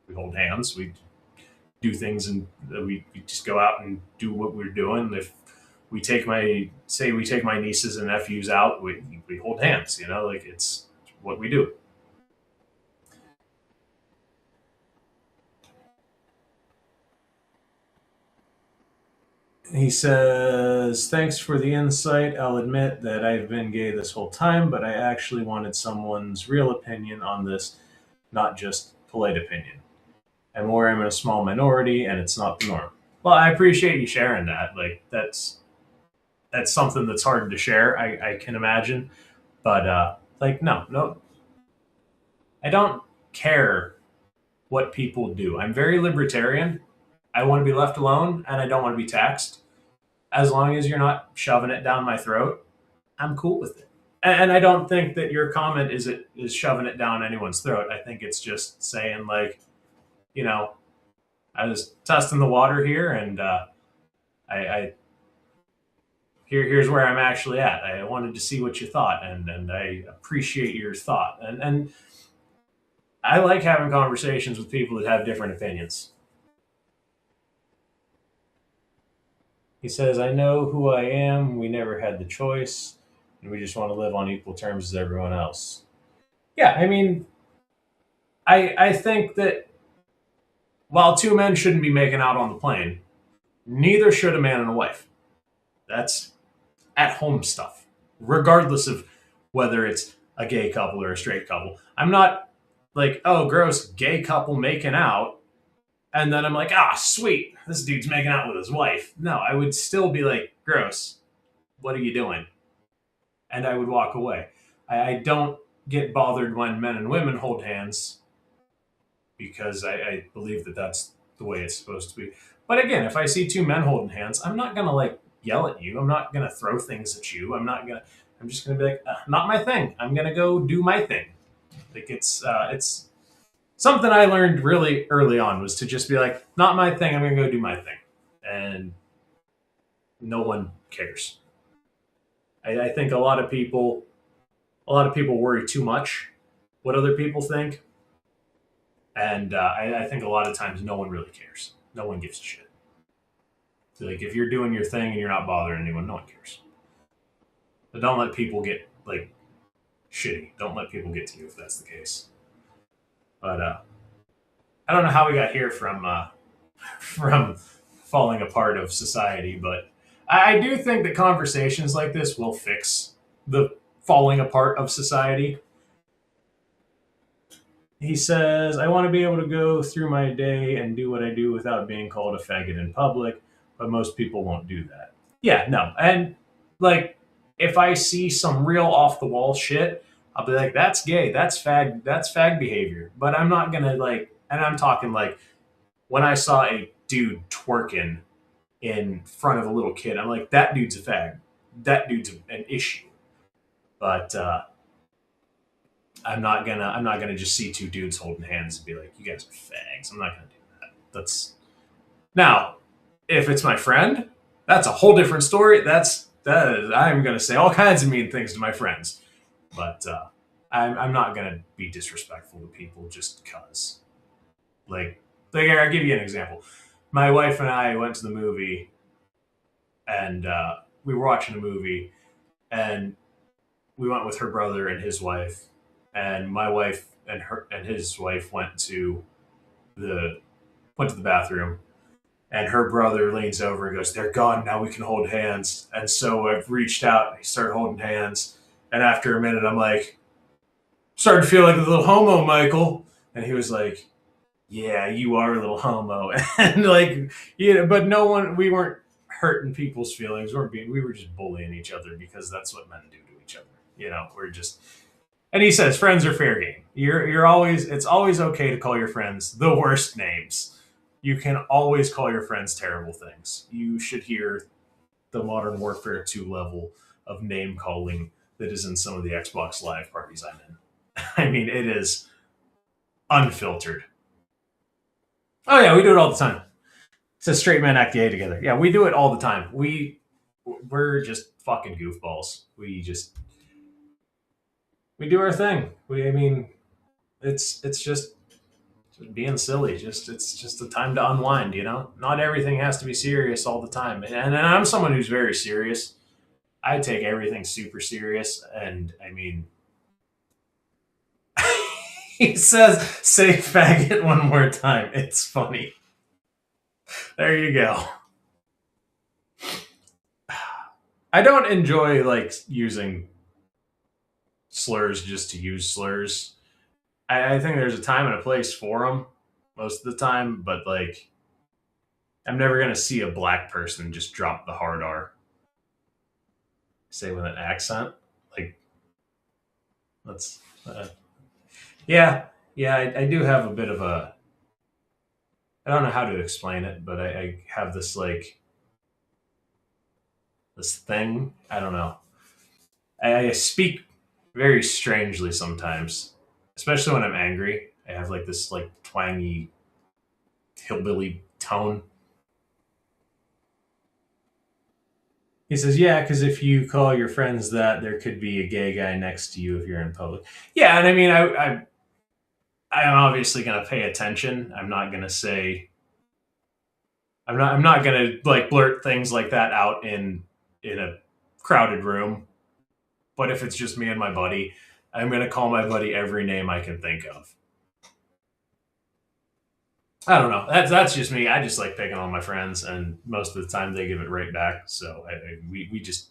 We hold hands. We do things, and we just go out and do what we're doing. If we take my nieces and nephews out, we hold hands. Like it's what we do. He says, thanks for the insight. I'll admit that I've been gay this whole time, but I actually wanted someone's real opinion on this, not just polite opinion. And where I'm in a small minority and it's not the norm. Well, I appreciate you sharing that. Like that's something that's hard to share, I can imagine. But like no, I don't care what people do. I'm very libertarian. I want to be left alone and I don't want to be taxed. As long as you're not shoving it down my throat, I'm cool with it. And I don't think that your comment is shoving it down anyone's throat. I think it's just saying like, you know, I was testing the water here, and I here's where I'm actually at. I wanted to see what you thought, and I appreciate your thought, and I like having conversations with people that have different opinions. He says, I know who I am. We never had the choice, and we just want to live on equal terms as everyone else. Yeah, I mean, I think that while two men shouldn't be making out on the plane, neither should a man and a wife. That's at home stuff, regardless of whether it's a gay couple or a straight couple. I'm not like, oh, gross, gay couple making out. And then I'm like, ah, sweet, this dude's making out with his wife. No, I would still be like, gross, what are you doing? And I would walk away. I don't get bothered when men and women hold hands because I believe that that's the way it's supposed to be. But again, if I see two men holding hands, I'm not gonna like yell at you. I'm not gonna throw things at you. I'm just gonna be like, not my thing. I'm gonna go do my thing. Like it's something I learned really early on was to just be like, not my thing. I'm gonna go do my thing, and no one cares. I think a lot of people worry too much what other people think, and I think a lot of times no one really cares. No one gives a shit. So, like if you're doing your thing and you're not bothering anyone, no one cares. But don't let people get like shitty. Don't let people get to you if that's the case. But I don't know how we got here from from falling apart of society, but I do think that conversations like this will fix the falling apart of society. He says, I want to be able to go through my day and do what I do without being called a faggot in public, but most people won't do that. Yeah, no. And like if I see some real off the wall shit, I'll be like, that's gay, that's fag behavior. But I'm not gonna like and I'm talking like when I saw a dude twerking in front of a little kid, I'm like, that dude's a fag. That dude's an issue. But I'm not gonna just see two dudes holding hands and be like, you guys are fags. I'm not gonna do that. That's now, if it's my friend, that's a whole different story. I'm gonna say all kinds of mean things to my friends, but I'm not gonna be disrespectful to people just because. Like I'll give you an example. My wife and I went to the movie, and we were watching a movie, and we went with her brother and his wife, and my wife and her and his wife the went to the bathroom, and her brother leans over and goes, "They're gone now. We can hold hands." And so I've reached out. And I started holding hands, and after a minute, I'm like, started to feel like a little homo, Michael. And he was like, "Yeah, you are a little homo," and like, but no one, we weren't hurting people's feelings. We were just bullying each other because that's what men do to each other. We're just. And he says, "Friends are fair game. It's always okay to call your friends the worst names. You can always call your friends terrible things. You should hear the Modern Warfare 2 level of name calling that is in some of the Xbox Live parties I'm in. I mean, it is unfiltered. Oh yeah, we do it all the time. It says straight men act gay together. Yeah, we do it all the time. We're just fucking goofballs. We do our thing. I mean, it's just being silly. It's just a time to unwind. Not everything has to be serious all the time. And I'm someone who's very serious. I take everything super serious, and I mean, he says, "Say faggot one more time." It's funny. There you go. I don't enjoy like using slurs just to use slurs. I think there's a time and a place for them most of the time, but like I'm never gonna see a black person just drop the hard R, say with an accent. Like that's yeah, yeah. I do have a bit of a. I don't know how to explain it, but I have this like this thing. I don't know. I speak very strangely sometimes, especially when I'm angry. I have like this like twangy hillbilly tone. He says, "Yeah, because if you call your friends that, there could be a gay guy next to you if you're in public." Yeah, and I mean, I'm obviously gonna pay attention. I'm not gonna say. I'm not gonna like blurt things like that out in a crowded room. But if it's just me and my buddy, I'm gonna call my buddy every name I can think of. I don't know. That's just me. I just like picking on my friends, and most of the time they give it right back. So we just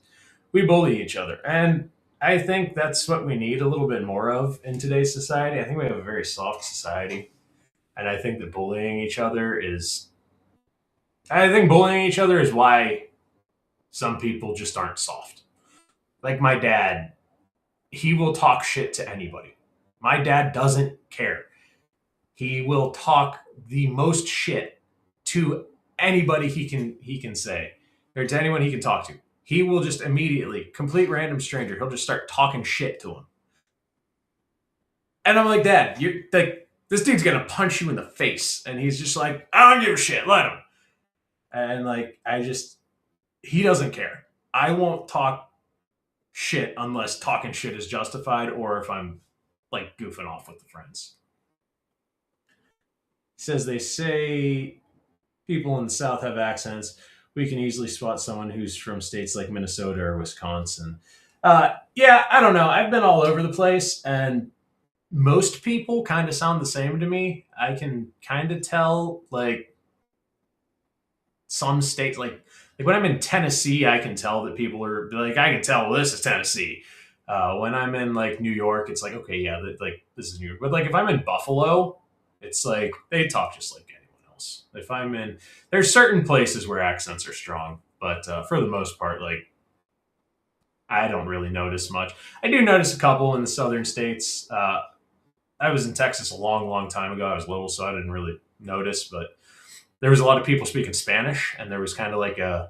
we bully each other, and I think that's what we need a little bit more of in today's society. I think we have a very soft society, and I think that bullying each other is. I think bullying each other is why some people just aren't soft. Like my dad, he will talk shit to anybody. My dad doesn't care. He will talk the most shit to anybody he can say, or to anyone he can talk to. He will just immediately, complete random stranger, he'll just start talking shit to him. And I'm like, Dad, you're like, this dude's gonna punch you in the face. And he's just like, I don't give a shit, let him. And like, he doesn't care. I won't talk shit unless talking shit is justified or if I'm like goofing off with the friends. He says they say people in the South have accents. We can easily spot someone who's from states like Minnesota or Wisconsin. Yeah, I don't know. I've been all over the place, and most people kind of sound the same to me. I can kind of tell, like some states, like when I'm in Tennessee, I can tell that people are like, I can tell, well, this is Tennessee. When I'm in like New York, it's like, okay, yeah, like this is New York. But like if I'm in Buffalo, it's like they talk just like anyone else. If I'm in, there's certain places where accents are strong, but for the most part, like I don't really notice much. I do notice a couple in the southern states. I was in Texas a long, long time ago. I was little, so I didn't really notice, but there was a lot of people speaking Spanish, and there was kind of like a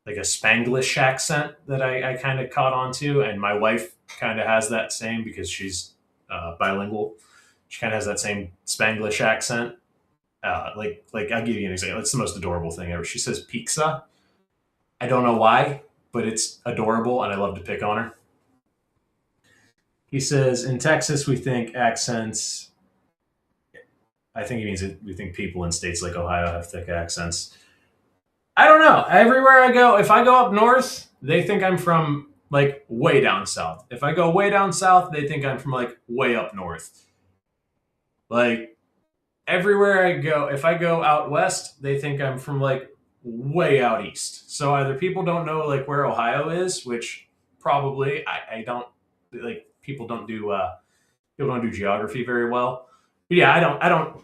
Spanglish accent that I kind of caught on to, and my wife kind of has that same because she's bilingual. She kind of has that same Spanglish accent. Like I'll give you an example. It's the most adorable thing ever. She says pizza. I don't know why, but it's adorable, and I love to pick on her. He says in Texas we think accents. I think he means we think people in states like Ohio have thick accents. I don't know. Everywhere I go, if I go up north, they think I'm from like way down south. If I go way down south, they think I'm from like way up north. Like everywhere I go, if I go out west, they think I'm from like way out east. So either people don't know like where Ohio is, which probably I don't like. People don't do geography very well. But yeah, I don't.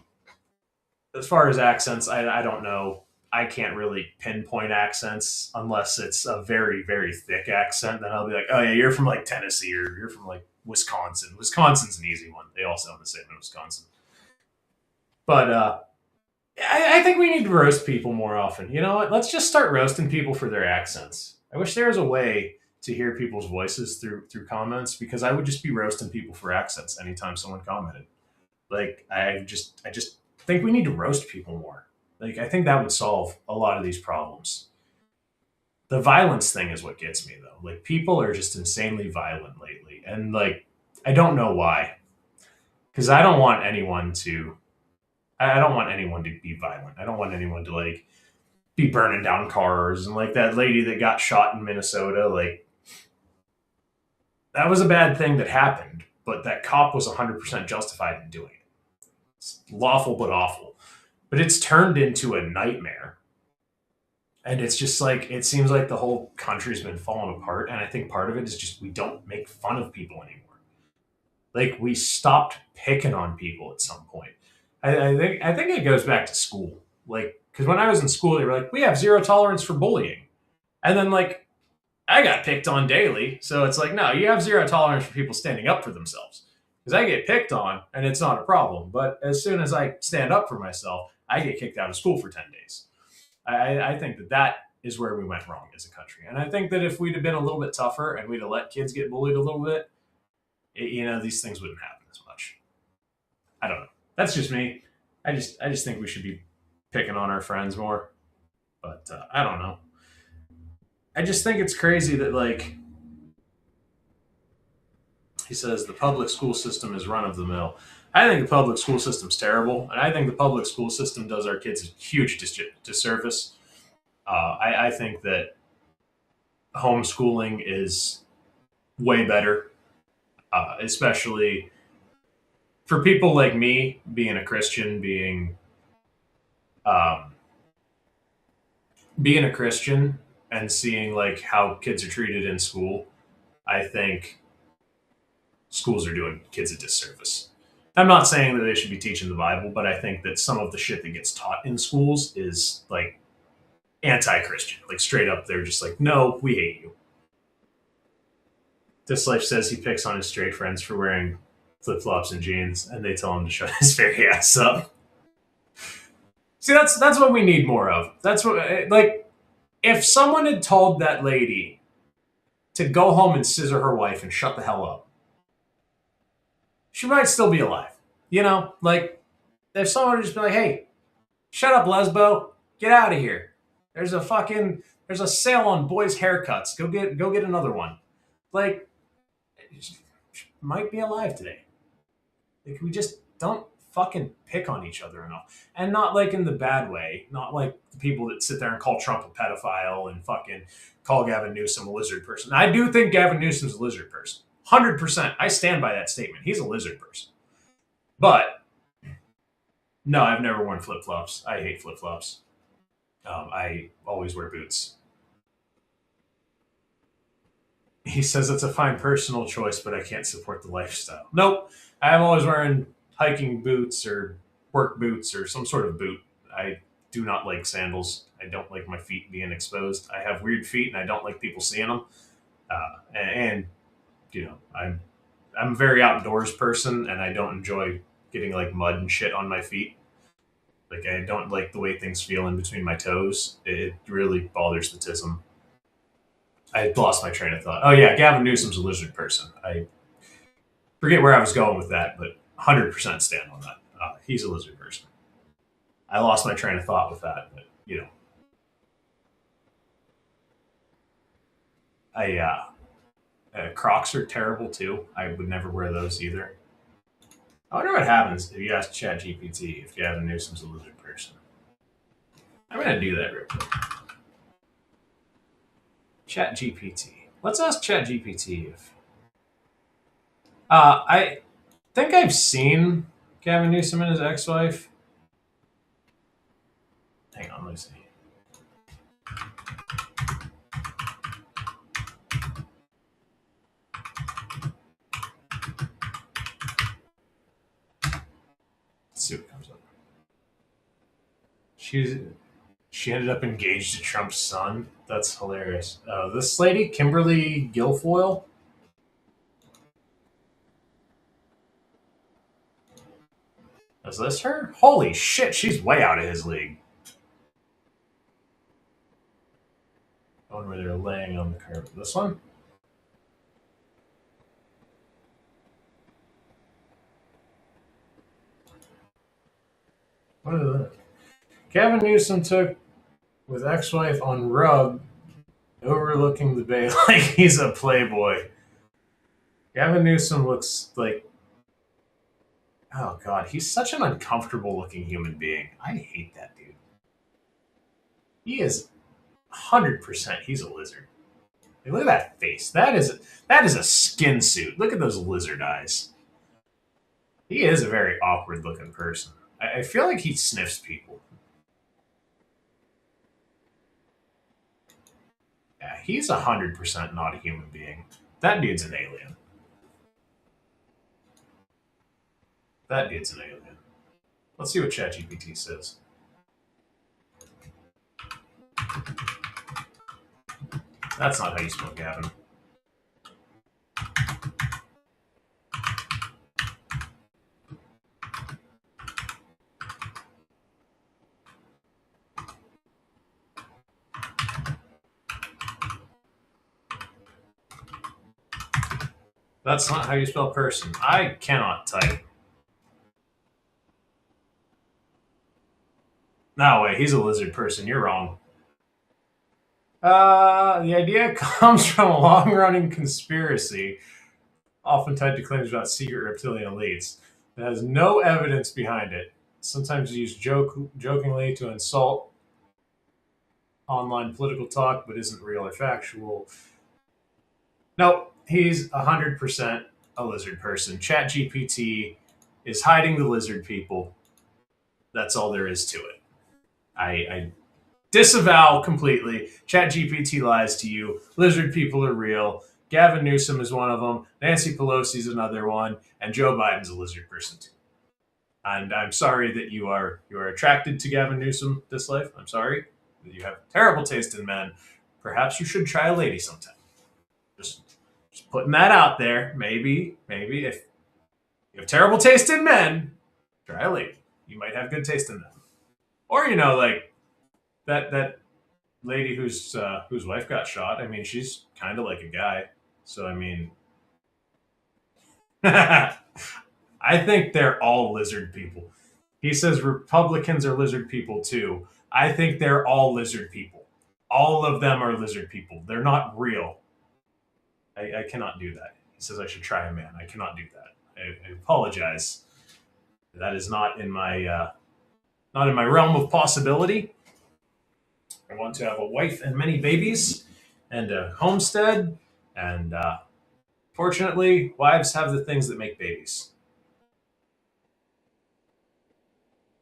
As far as accents, I don't know. I can't really pinpoint accents unless it's a very, very thick accent. Then I'll be like, oh yeah, you're from like Tennessee or you're from like Wisconsin. Wisconsin's an easy one. They all sound the same in Wisconsin. But I think we need to roast people more often. You know what? Let's just start roasting people for their accents. I wish there was a way to hear people's voices through comments because I would just be roasting people for accents anytime someone commented. Like I just think we need to roast people more. Like I think that would solve a lot of these problems. The violence thing is what gets me though. Like people are just insanely violent lately, and like I don't know why. Because I don't want anyone to be violent. I don't want anyone to like be burning down cars and like that lady that got shot in Minnesota. Like that was a bad thing that happened, but that cop was 100% justified in doing it. It's lawful but awful. But it's turned into a nightmare. And it's just like, it seems like the whole country's been falling apart. And I think part of it is just we don't make fun of people anymore. Like we stopped picking on people at some point. I think it goes back to school. Like, because when I was in school, they were like, we have zero tolerance for bullying. And then, like, I got picked on daily. So it's like, no, you have zero tolerance for people standing up for themselves. Because I get picked on and it's not a problem. But as soon as I stand up for myself, I get kicked out of school for 10 days. I think that that is where we went wrong as a country. And I think that if we'd have been a little bit tougher and we'd have let kids get bullied a little bit, these things wouldn't happen as much. I don't know. That's just me. I just think we should be picking on our friends more. But I don't know. I just think it's crazy that like he says the public school system is run of the mill. I think the public school system's terrible, and I think the public school system does our kids a huge disservice. I think that homeschooling is way better, especially for people like me, being a Christian, being Um, being a Christian and seeing like how kids are treated in school, I think schools are doing kids a disservice. I'm not saying that they should be teaching the Bible, but I think that some of the shit that gets taught in schools is like anti-Christian. Like straight up, they're just like, no, we hate you. This life says he picks on his straight friends for wearing flip flops and jeans, and they tell him to shut his fairy ass up. See, that's what we need more of. That's what like if someone had told that lady to go home and scissor her wife and shut the hell up, she might still be alive. You know, like if someone would just be like, "Hey, shut up, lesbo, get out of here." There's a sale on boys' haircuts. Go get another one. Like, she might be alive today. Like we just don't fucking pick on each other enough, and not like in the bad way. Not like the people that sit there and call Trump a pedophile and fucking call Gavin Newsom a lizard person. I do think Gavin Newsom's a lizard person. 100%. I stand by that statement. He's a lizard person. But no, I've never worn flip flops. I hate flip flops. I always wear boots. He says it's a fine personal choice, but I can't support the lifestyle. Nope. I'm always wearing hiking boots or work boots or some sort of boot. I do not like sandals. I don't like my feet being exposed. I have weird feet and I don't like people seeing them. And you know, I'm a very outdoors person and I don't enjoy getting like mud and shit on my feet. Like I don't like the way things feel in between my toes. It really bothers the tism. I lost my train of thought. Oh yeah, Gavin Newsom's a lizard person. I forget where I was going with that, but 100% stand on that. He's a lizard person. I lost my train of thought with that, but you know, Crocs are terrible too. I would never wear those either. I wonder what happens if you ask ChatGPT if Gavin Newsom's a lizard person. I'm gonna do that real quick. ChatGPT. Let's ask ChatGPT if. I think I've seen Gavin Newsom and his ex-wife. Hang on, let me see. Let's see what comes up. She ended up engaged to Trump's son. That's hilarious. This lady, Kimberly Guilfoyle. Is this her? Holy shit, she's way out of his league. The one where they're laying on the carpet. This one? What is that? Gavin Newsom took with ex-wife on rug overlooking the bay like he's a playboy. Gavin Newsom looks like, oh god, he's such an uncomfortable looking human being. I hate that dude. He is 100%. He's a lizard. Hey, look at that face. That is a skin suit. Look at those lizard eyes. He is a very awkward looking person. I feel like he sniffs people. Yeah, he's 100% not a human being. That dude's an alien. That dude's an alien. Let's see what ChatGPT says. That's not how you spell Gavin. That's not how you spell person. I cannot type. No way, he's a lizard person. You're wrong. The idea comes from a long-running conspiracy, often tied to claims about secret reptilian elites, that has no evidence behind it. Sometimes used jokingly to insult online political talk, but isn't real or factual. Nope, he's 100% a lizard person. ChatGPT is hiding the lizard people. That's all there is to it. I disavow completely. ChatGPT lies to you. Lizard people are real. Gavin Newsom is one of them. Nancy Pelosi's another one, and Joe Biden's a lizard person too. And I'm sorry that you are attracted to Gavin Newsom this life. I'm sorry that you have terrible taste in men. Perhaps you should try a lady sometime. Just, just putting that out there. Maybe if you have terrible taste in men, try a lady. You might have good taste in them. Or like that lady whose wife got shot. I mean, she's kind of like a guy. So I mean, I think they're all lizard people. He says Republicans are lizard people too. I think they're all lizard people. All of them are lizard people. They're not real. I cannot do that. He says I should try a man. I cannot do that. I apologize. That is not in my realm of possibility. I want to have a wife and many babies and a homestead. And fortunately, wives have the things that make babies.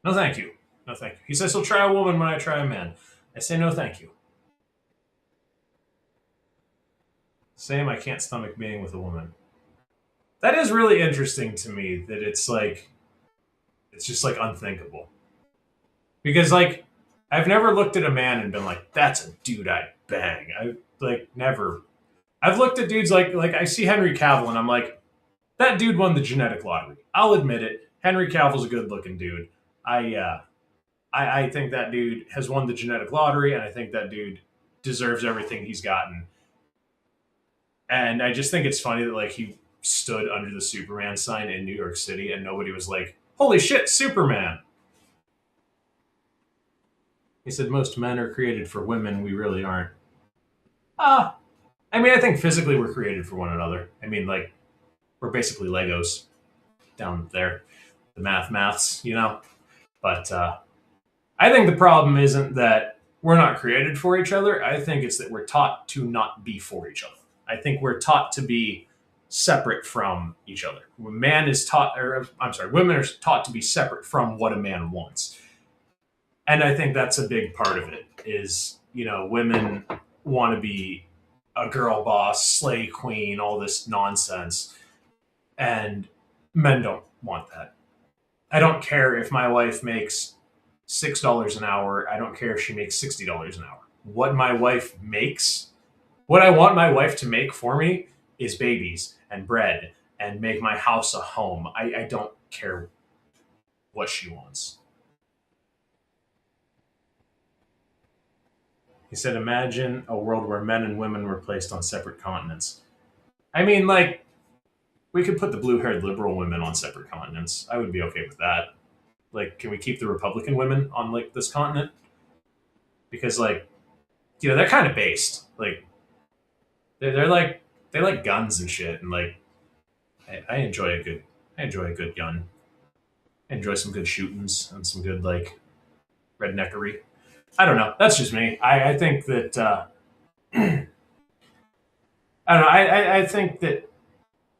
No, thank you. No, thank you. He says he'll try a woman when I try a man. I say no, thank you. Same, I can't stomach being with a woman. That is really interesting to me that it's just like unthinkable. Because I've never looked at a man and been like, that's a dude I'd bang. I like never. I've looked at dudes like I see Henry Cavill and I'm like, that dude won the genetic lottery. I'll admit it. Henry Cavill's a good looking dude. I think that dude has won the genetic lottery, and I think that dude deserves everything he's gotten. And I just think it's funny that he stood under the Superman sign in New York City, and nobody was like, "Holy shit, Superman!" He said most men are created for women. We really aren't. I mean, I think physically we're created for one another. I mean, we're basically Legos down there, the maths. But I think the problem isn't that we're not created for each other. I think it's that we're taught to not be for each other. I think we're taught to be separate from each other. Man is taught, or I'm sorry, women are taught to be separate from what a man wants. And I think that's a big part of it is, women want to be a girl boss, slay queen, all this nonsense. And men don't want that. I don't care if my wife makes $6 an hour. I don't care if she makes $60 an hour. What my wife makes, what I want my wife to make for me is babies and bread and make my house a home. I don't care what she wants. He said, imagine a world where men and women were placed on separate continents. I mean, we could put the blue haired liberal women on separate continents. I would be okay with that. Can we keep the Republican women on this continent? Because they're kind of based. They're they like guns and shit, and I enjoy a good gun. I enjoy some good shootings and some good redneckery. I don't know. That's just me. I think that I don't know. I think that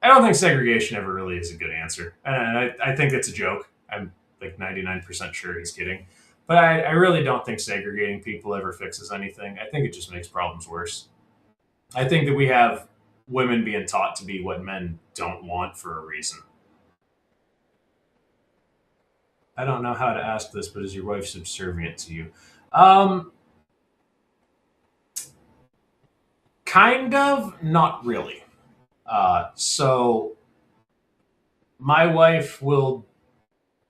I don't think segregation ever really is a good answer, and I think it's a joke. I'm 99% sure he's kidding, but I really don't think segregating people ever fixes anything. I think it just makes problems worse. I think that we have women being taught to be what men don't want for a reason. I don't know how to ask this, but is your wife subservient to you? Um, Kind of, not really. So my wife will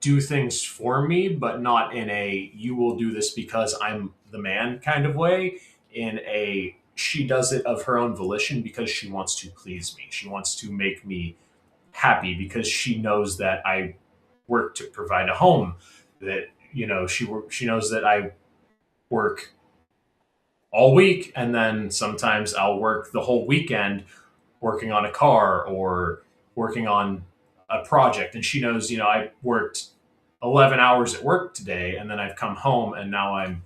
do things for me, but not in a you will do this because I'm the man kind of way. In a she does it of her own volition because she wants to please me. She wants to make me happy because she knows that I work to provide a home. That she knows that I work all week, and then sometimes I'll work the whole weekend working on a car or working on a project. And she knows, I worked 11 hours at work today, and then I've come home and now I'm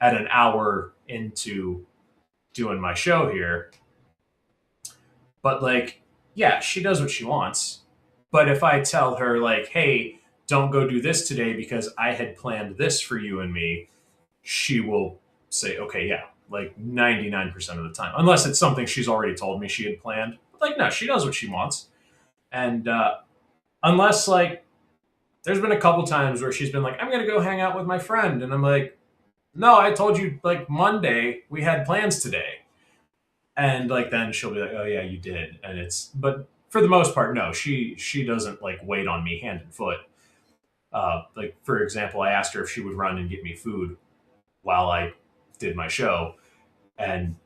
at an hour into doing my show here. But yeah, she does what she wants. But if I tell her hey, don't go do this today because I had planned this for you and me, she will say, okay, yeah, like 99% of the time, unless it's something she's already told me she had planned. Like, no, she knows what she wants. And unless, like, there's been a couple times where she's been like, I'm going to go hang out with my friend. And I'm like, no, I told you, like, Monday we had plans today. And, like, then she'll be like, oh, yeah, you did. And but for the most part, no, she doesn't, like, wait on me hand and foot. Like, for example, I asked her if she would run and get me food while I did my show. And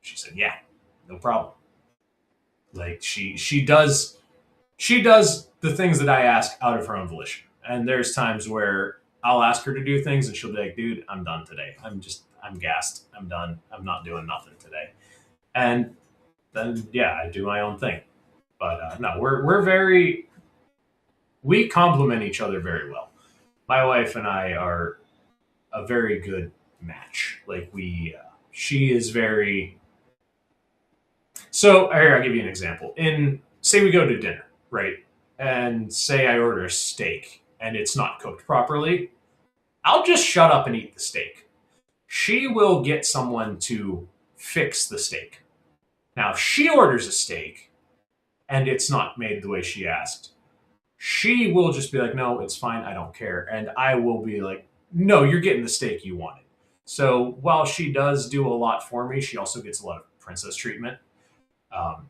she said, yeah, no problem. Like, she does the things that I ask out of her own volition. And there's times where I'll ask her to do things and she'll be like, dude, I'm done today. I'm gassed. I'm done. I'm not doing nothing today. And then, yeah, I do my own thing. But no, we complement each other very well. My wife and I are a very good match. Like, she is very. So here, I'll give you an example. Say we go to dinner, right? And say I order a steak and it's not cooked properly, I'll just shut up and eat the steak. She will get someone to fix the steak. Now, if she orders a steak and it's not made the way she asked, she will just be like, no, it's fine. I don't care. And I will be like, no, you're getting the steak you wanted. So while she does do a lot for me, she also gets a lot of princess treatment. Um,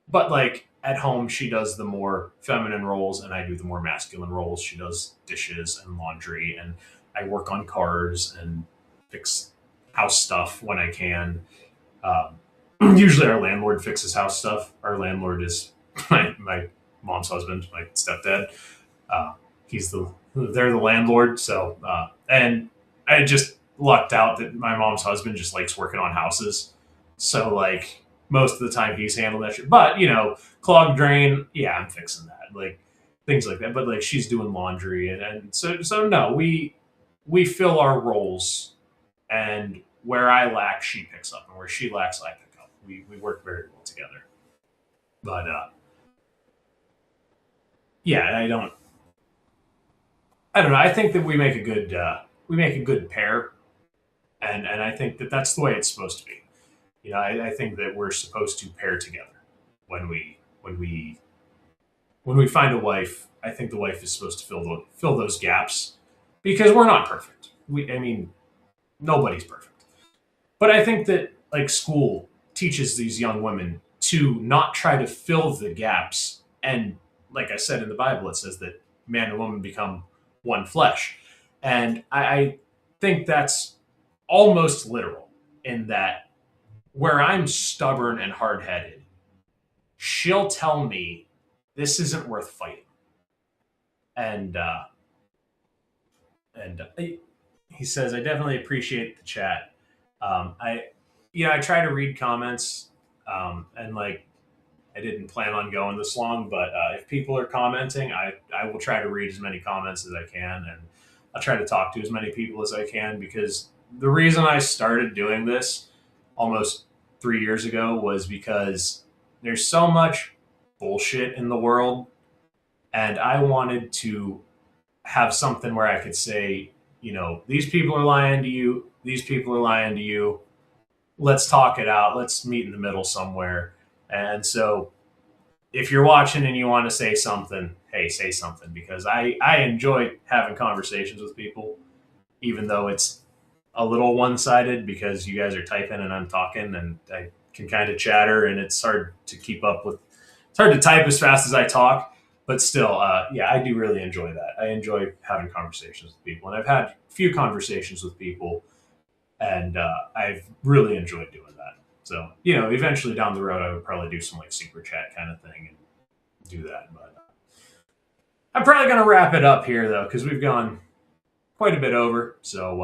but like at home, she does the more feminine roles and I do the more masculine roles. She does dishes and laundry and I work on cars and fix house stuff when I can. Usually our landlord fixes house stuff. Our landlord is my mom's husband, my stepdad. Uh, they're the landlord. So, and I just lucked out that my mom's husband just likes working on houses. So like most of the time he's handling that shit. But clogged drain, yeah, I'm fixing that. Like things like that. But like she's doing laundry and so no, we fill our roles, and where I lack, she picks up, and where she lacks, I pick up. We work very well together. But yeah, I don't know. I think that we make a good pair, and I think that that's the way it's supposed to be. I think that we're supposed to pair together when we find a wife. I think the wife is supposed to fill those gaps because we're not perfect. I mean, nobody's perfect. But I think that like school teaches these young women to not try to fill the gaps. And like I said in the Bible, it says that man and woman become one flesh. And I think that's almost literal in that where I'm stubborn and hard headed, she'll tell me this isn't worth fighting. And he says, I definitely appreciate the chat. I try to read comments, and like I didn't plan on going this long, but if people are commenting, I will try to read as many comments as I can, and I'll try to talk to as many people as I can because the reason I started doing this almost 3 years ago was because there's so much bullshit in the world, and I wanted to have something where I could say, these people are lying to you, these people are lying to you. Let's talk it out. Let's meet in the middle somewhere. And so if you're watching and you want to say something, hey, say something because I enjoy having conversations with people, even though it's a little one sided because you guys are typing and I'm talking and I can kind of chatter and it's hard to keep up with. It's hard to type as fast as I talk, but still, yeah, I do really enjoy that. I enjoy having conversations with people, and I've had a few conversations with people, and I've really enjoyed doing that. So, eventually down the road, I would probably do some like super chat kind of thing and do that. But I'm probably going to wrap it up here though, because we've gone quite a bit over. So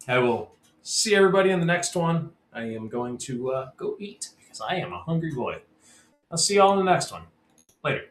I will see everybody in the next one. I am going to go eat because I am a hungry boy. I'll see y'all in the next one. Later.